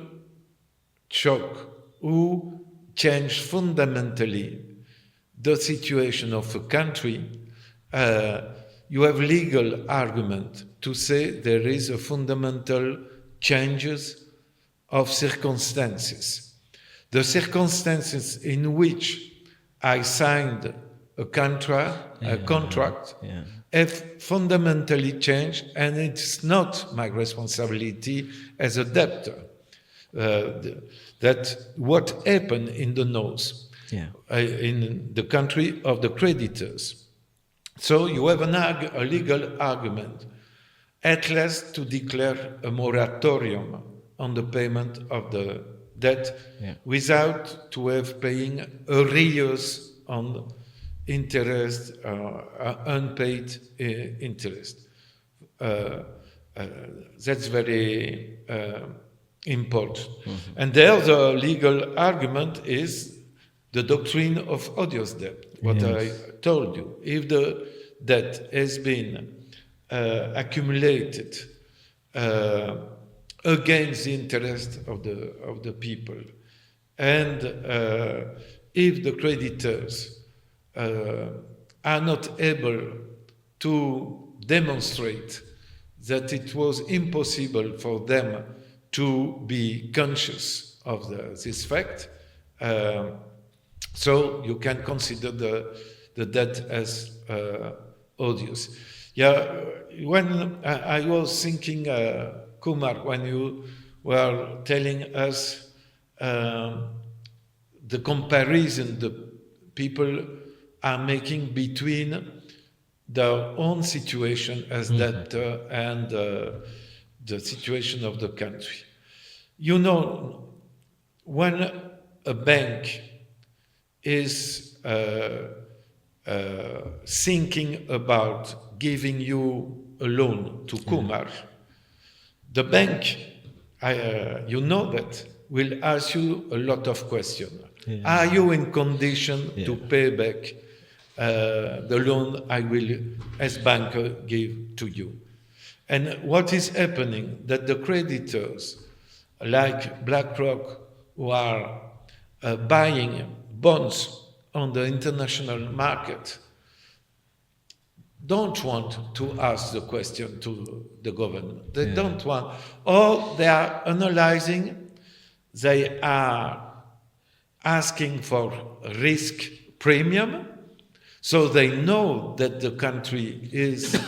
shock who change fundamentally the situation of a country, you have legal argument to say there is a fundamental changes of circumstances. The circumstances in which I signed a contract have fundamentally changed, and it's not my responsibility as a debtor. That what happened in the north, in the country of the creditors. So you have a legal argument, at least to declare a moratorium on the payment of the debt without to have paying arrears on interest, unpaid interest. That's very important. And the other legal argument is the doctrine of odious debt, what I told you. If the debt has been accumulated against the interest of the people, and if the creditors are not able to demonstrate that it was impossible for them to be conscious of this fact, so you can consider the debt as odious. When I was thinking, Kumar, when you were telling us the comparison the people are making between their own situation as debtor and the situation of the country. You know, when a bank is thinking about giving you a loan to Kumar, the bank, you know that, will ask you a lot of questions. Are you in condition to pay back the loan I will, as banker, give to you? And what is happening, that the creditors, like BlackRock, who are buying bonds on the international market, don't want to ask the question to the government. They don't want, or they are analyzing, they are asking for risk premium, so they know that the country is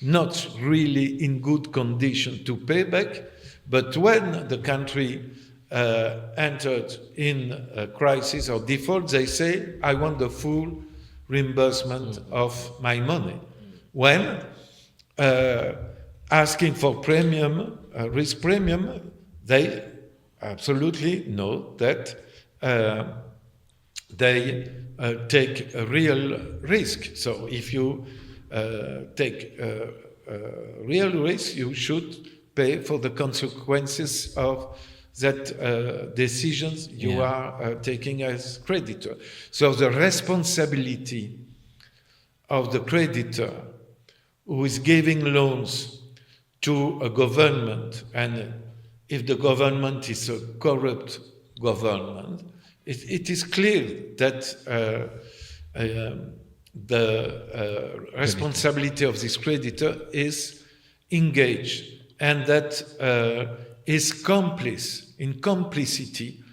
not really in good condition to pay back, but when the country entered in a crisis or default, they say, I want the full reimbursement of my money. When asking for premium, risk premium, they absolutely know that they take a real risk. So if you take a real risk, you should pay for the consequences of that decisions you are taking as creditor. So the responsibility of the creditor who is giving loans to a government, and if the government is a corrupt government, it is clear that the responsibility of this creditor is engaged, and that is in complicity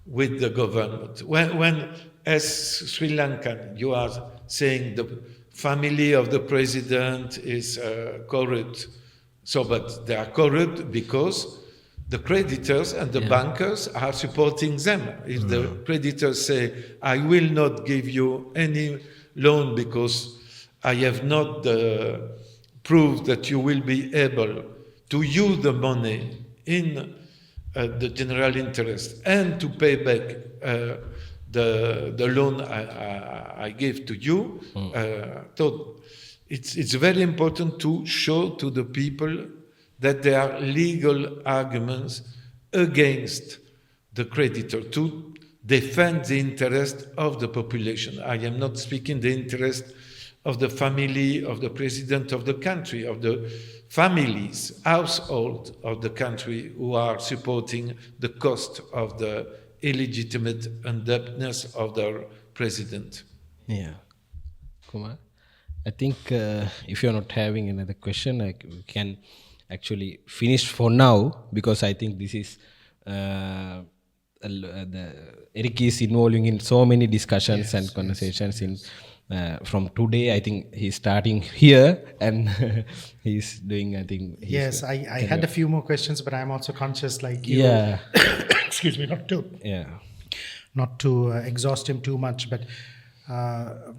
with the government. When as Sri Lankan, you are saying the family of the president is corrupt, so but they are corrupt because the creditors and the bankers are supporting them. If the creditors say, I will not give you any loan because I have not the proof that you will be able to use the money in the general interest and to pay back the loan I give to you. So it's very important to show to the people that there are legal arguments against the creditor to defend the interest of the population. I am not speaking the interest of the family of the president of the country, of the families, household of the country who are supporting the cost of the illegitimate indebtedness of their president. Yeah. Kumar, I think if you're not having another question, we can actually finish for now, because I think this is Eric is involving in so many discussions and conversations in from today. I think he's starting here and he's doing, I think. Yes, I had a few more questions, but I'm also conscious, like you. Yeah. Excuse me, not to exhaust him too much, but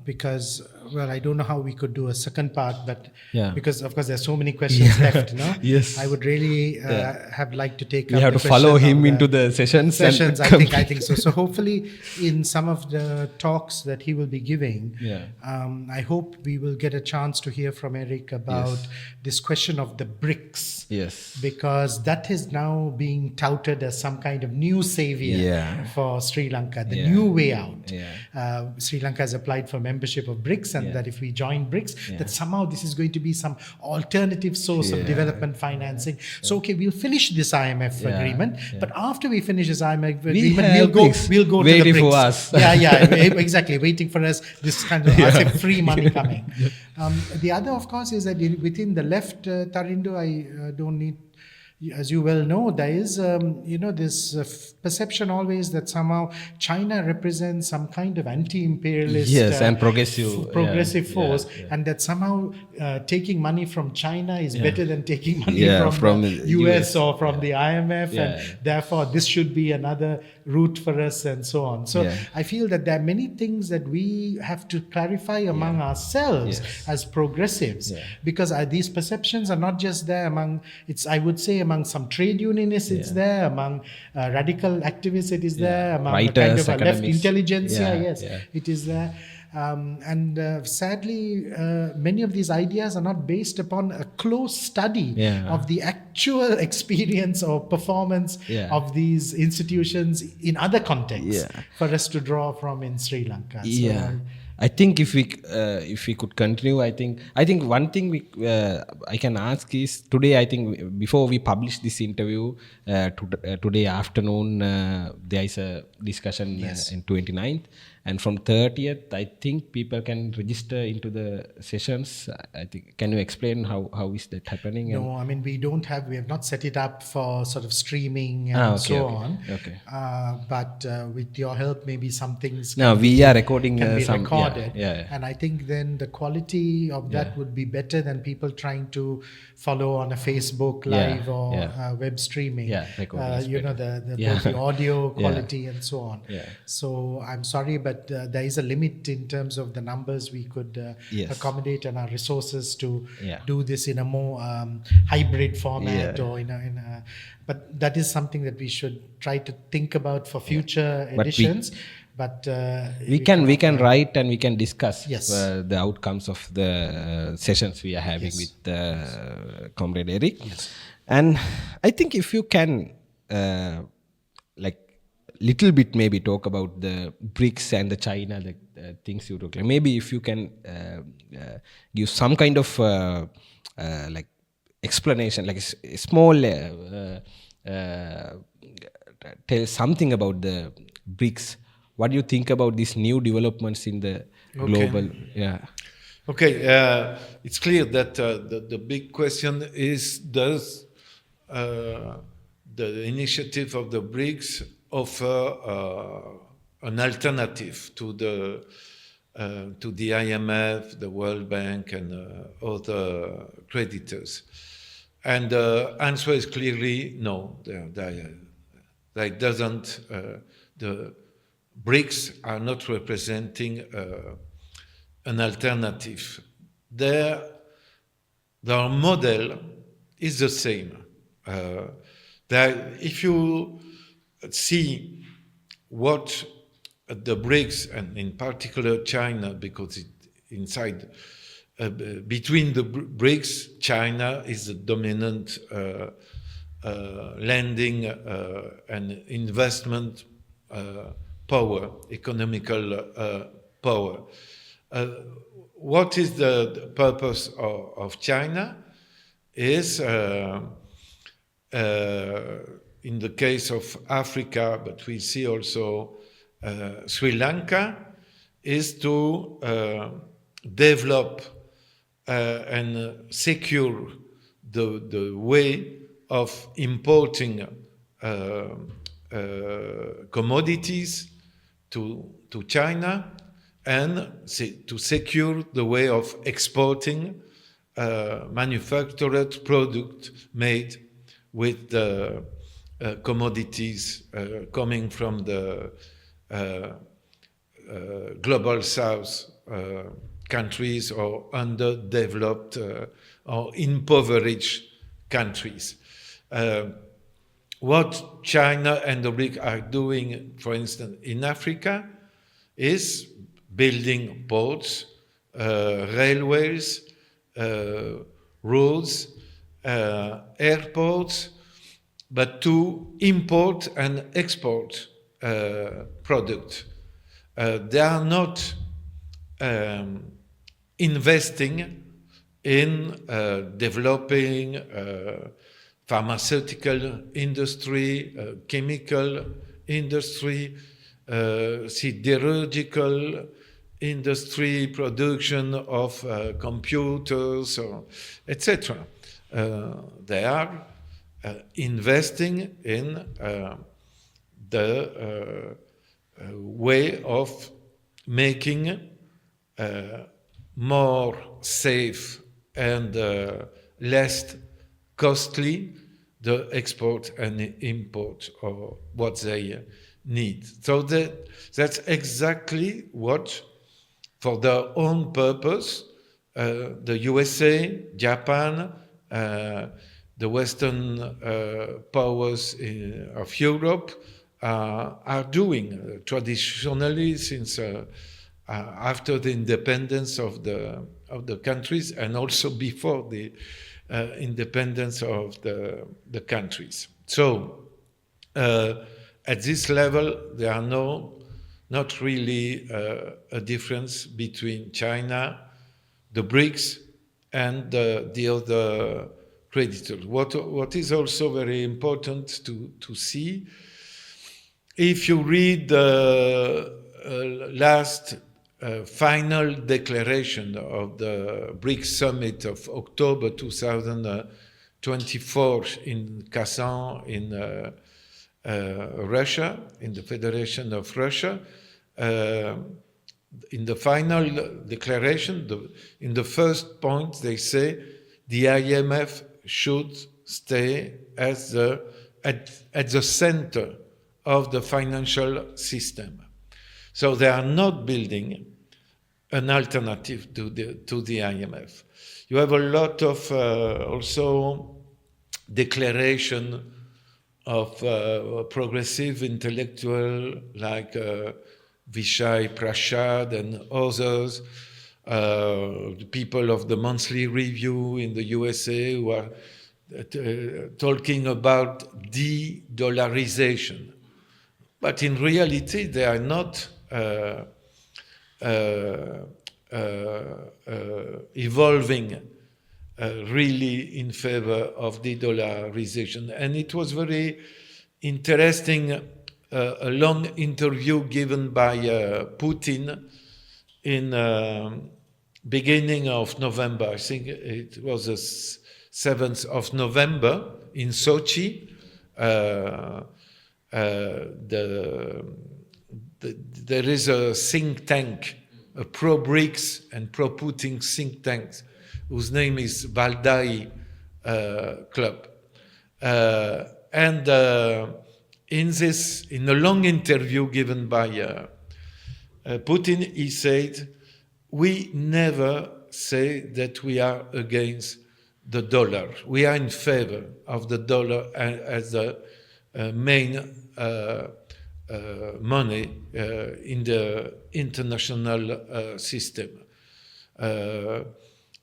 because, well, I don't know how we could do a second part, but because of course there's so many questions left, no? Yes. I would really have liked to take we up have the to follow question him of into the sessions. I think so. So hopefully in some of the talks that he will be giving, I hope we will get a chance to hear from Eric about this question of the BRICS. Yes. Because that is now being touted as some kind of new savior for Sri Lanka, the new way out. Sri Lanka has applied for membership of BRICS, and that if we join BRICS, that somehow this is going to be some alternative source of development financing. So okay, we'll finish this IMF agreement, but after we finish this IMF agreement, we'll go to the BRICS. For us. Exactly, waiting for us, this kind of I say free money coming. The other, of course, is that within the left, Tarindo, I don't need as you well know, there is, this perception always that somehow China represents some kind of anti-imperialist, Yes, and progressive, progressive yeah, force, yeah. and that somehow taking money from China is Yeah. better than taking money Yeah, from the the US US, or from yeah. the IMF, Yeah. and therefore this should be another route for us, and so on. So Yeah. I feel that there are many things that we have to clarify among ourselves Yes. as progressives, Yeah. because these perceptions are not just there among, I would say among some trade unionists, it's Yeah. there among radical activists, it is Yeah. there among a kind Writers, of a left academics. intelligentsia, Yeah, yes, yeah. it is there. And sadly, many of these ideas are not based upon a close study Yeah. of the actual experience or performance Yeah. of these institutions in other contexts Yeah. for us to draw from in Sri Lanka. Yeah, I think if we could continue, I think one thing I can ask is, today, I think before we publish this interview, today afternoon, there is a discussion in 29th, and from 30th, I think people can register into the sessions. I think, can you explain how is that happening? No, I mean, we have not set it up for sort of streaming and Okay, so okay, on. okay. But with your help, maybe some things No, we are recording can be some, recorded. yeah. And I think then the quality of that would be better than people trying to follow on a Facebook Live or web streaming. Yeah, recording is both the audio quality and so on. Yeah. So I'm sorry, but there is a limit in terms of the numbers we could accommodate and our resources to do this in a more hybrid format or in a. But that is something that we should try to think about for future editions. But we can write and we can discuss Yes. The outcomes of the sessions we are having with Comrade Eric. Yes. And I think if you can like little bit maybe talk about the BRICS and the China, the things you talk, like maybe if you can give some kind of like explanation, like a small tell something about the BRICS. What do you think about these new developments in the global? Yeah. Okay, it's clear that the big question is, does the initiative of the BRICS offer an alternative to the IMF, the World Bank, and other creditors? And the answer is clearly no. They doesn't. The BRICS are not representing an alternative. Their model is the same. If you see what the BRICS, and in particular China, because inside between the BRICS, China is the dominant lending and investment power, economical power. What is the purpose of China? Is in the case of Africa, but we see also Sri Lanka, is to develop and secure the way of importing commodities to China, and to secure the way of exporting manufactured product made with the commodities coming from the global south countries or underdeveloped or impoverished countries. What China and the BRICS are doing, for instance, in Africa, is building ports, railways, roads, airports, but to import and export products. They are not investing in developing pharmaceutical industry, chemical industry, siderurgical industry, production of computers, etc. They are investing in the way of making more safe and less costly the export and import of what they need. So that's exactly what, for their own purpose, the USA, Japan, the Western powers of Europe are doing traditionally since after the independence of the countries, and also before the independence of the countries. So at this level, there are not really a difference between China, the BRICS, and the other creditors. What is also very important to see, if you read the last final declaration of the BRICS summit of October 2024 in Kazan in Russia, in the Federation of Russia, in the final declaration, in the first point, they say the IMF should stay at the center of the financial system. So they are not building an alternative to the IMF. You have a lot of also declaration of progressive intellectual like Vishai Prashad and others, the people of the Monthly Review in the USA, who are talking about de-dollarization. But in reality, they are not evolving really in favor of de-dollarization. And it was very interesting, a long interview given by Putin in beginning of November. I think it was the 7th of November in Sochi. There is a think tank, a pro-BRICS and pro-Putin think tank, whose name is Valdai Club. And in a long interview given by Putin, he said, we never say that we are against the dollar. We are in favor of the dollar as the main money in the international system.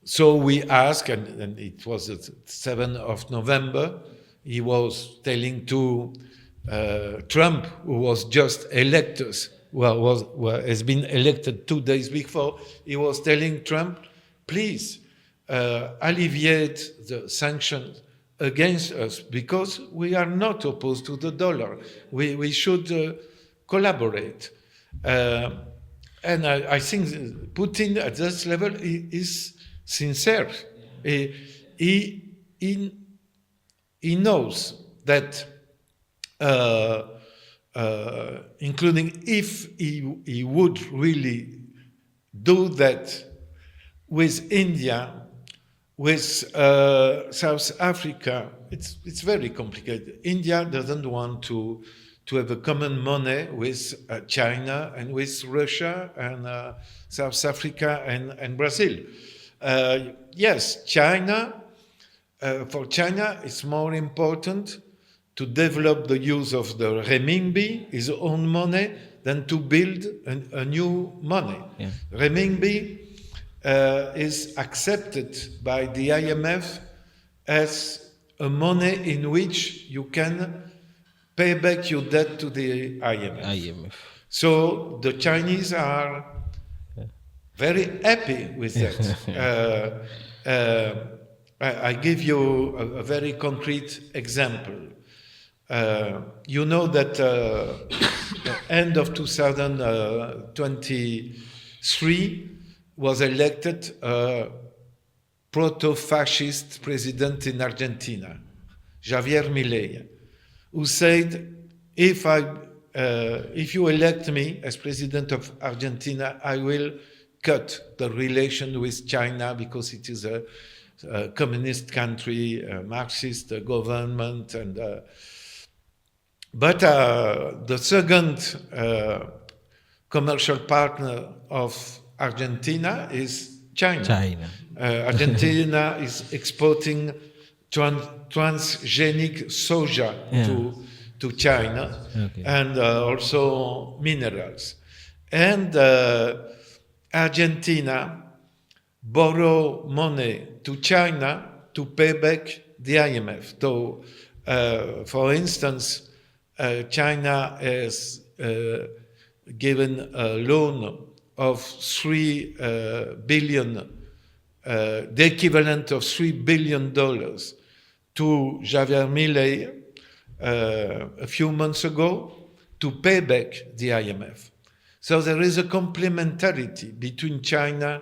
So we asked, and it was the 7th of November, he was telling to Trump, who was just elected, has been elected 2 days before, he was telling Trump, please alleviate the sanctions against us, because we are not opposed to the dollar. We should collaborate. And I think Putin at this level is sincere. He knows that, including if he would really do that with India, with South Africa, it's very complicated. India doesn't want to have a common money with China and with Russia and South Africa and Brazil. Yes, China, for China, it's more important to develop the use of the renminbi, his own money, than to build a new money. Yeah. Renminbi is accepted by the IMF as a money in which you can pay back your debt to the IMF. So the Chinese are very happy with that. I give you a very concrete example. You know that the end of 2023 was elected a proto-fascist president in Argentina, Javier Milei, who said, if you elect me as president of Argentina, I will cut the relation with China because it is a communist country, a Marxist government, and but the second commercial partner of Argentina is China. China. Argentina is exporting transgenic soja to China, Okay. and also minerals. And Argentina borrow money to China to pay back the IMF. So, for instance, China has given a loan of 3 billion, the equivalent of $3 billion to Javier Milei a few months ago to pay back the IMF. So there is a complementarity between China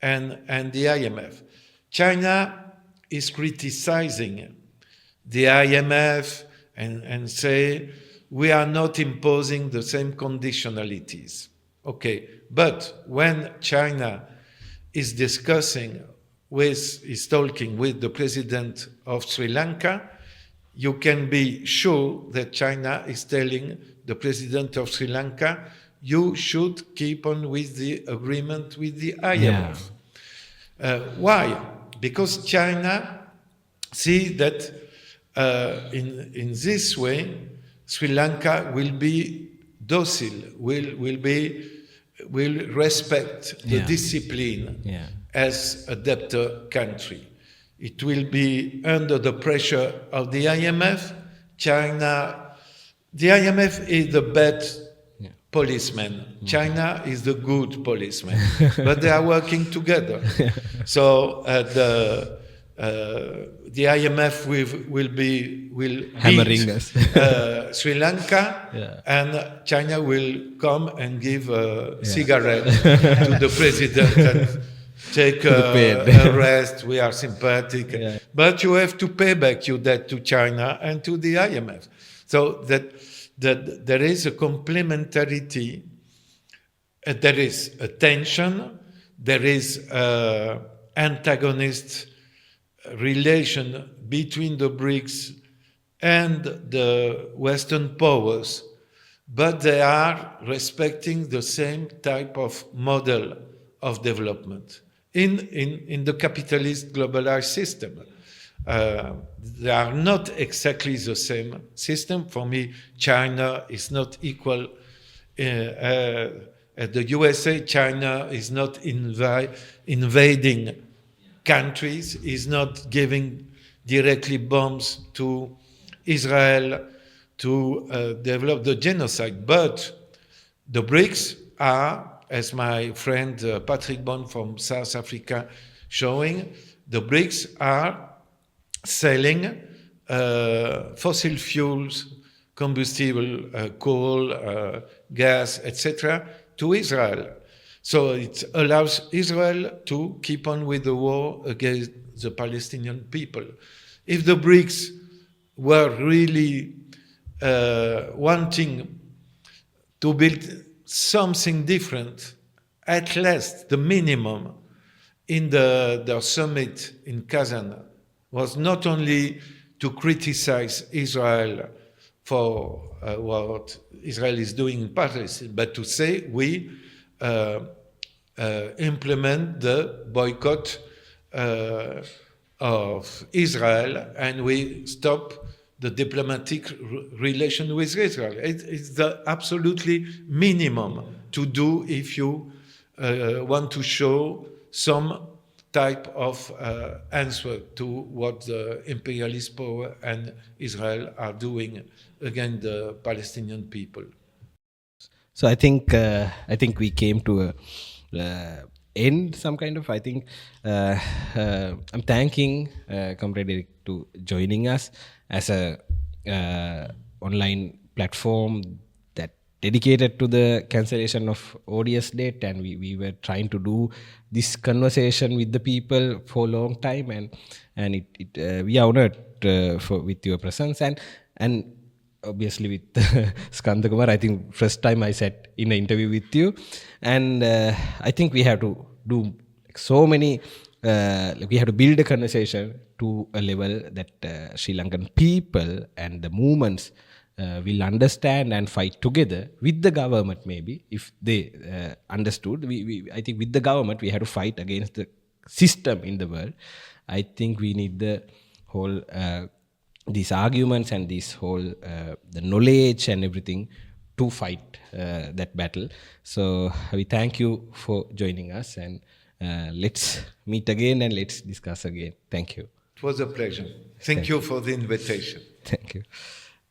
and the IMF. China is criticizing the IMF and say, we are not imposing the same conditionalities. Okay, but when China is talking with the president of Sri Lanka, you can be sure that China is telling the president of Sri Lanka, you should keep on with the agreement with the IMF. Why? Because China sees that in this way, Sri Lanka will be docile, will respect the discipline as a debtor country. It will be under the pressure of the IMF. The IMF is the bad policeman. China is the good policeman, but they are working together. So the IMF will Hammering beat us. Sri Lanka, and China will come and give a cigarette to the president and take a rest. We are sympathetic, but you have to pay back your debt to China and to the IMF. So that there is a complementarity, there is a tension, there is antagonist relation between the BRICS and the Western powers, but they are respecting the same type of model of development in the capitalist globalized system. They are not exactly the same system. For me, China is not equal. At the USA, China is not invading countries, is not giving directly bombs to Israel to develop the genocide. But the BRICS are, as my friend Patrick Bond from South Africa showing, the BRICS are selling fossil fuels, combustible, coal, gas, etc., to Israel. So it allows Israel to keep on with the war against the Palestinian people. If the BRICS were really wanting to build something different, at least the minimum in the summit in Kazan was not only to criticize Israel for what Israel is doing in Palestine, but to say we implement the boycott of Israel and we stop the diplomatic relation with Israel. It's the absolutely minimum to do if you want to show some type of answer to what the imperialist power and Israel are doing against the Palestinian people. So I think we came to a end some kind of. I think I'm thanking Comrade Eric to joining us as a online platform that dedicated to the cancellation of ODS debt, and we were trying to do this conversation with the people for a long time, and we are honored with your presence, and obviously with Skandakumar. I think first time I sat in an interview with you, and I think we have to do so many. We have to build a conversation to a level that Sri Lankan people and the movements will understand and fight together with the government. Maybe if they understood, I think with the government we have to fight against the system in the world. I think we need the whole these arguments and this whole the knowledge and everything to fight that battle. So we thank you for joining us, and let's meet again and let's discuss again. Thank you. It was a pleasure. Thank you for the invitation. Thank you.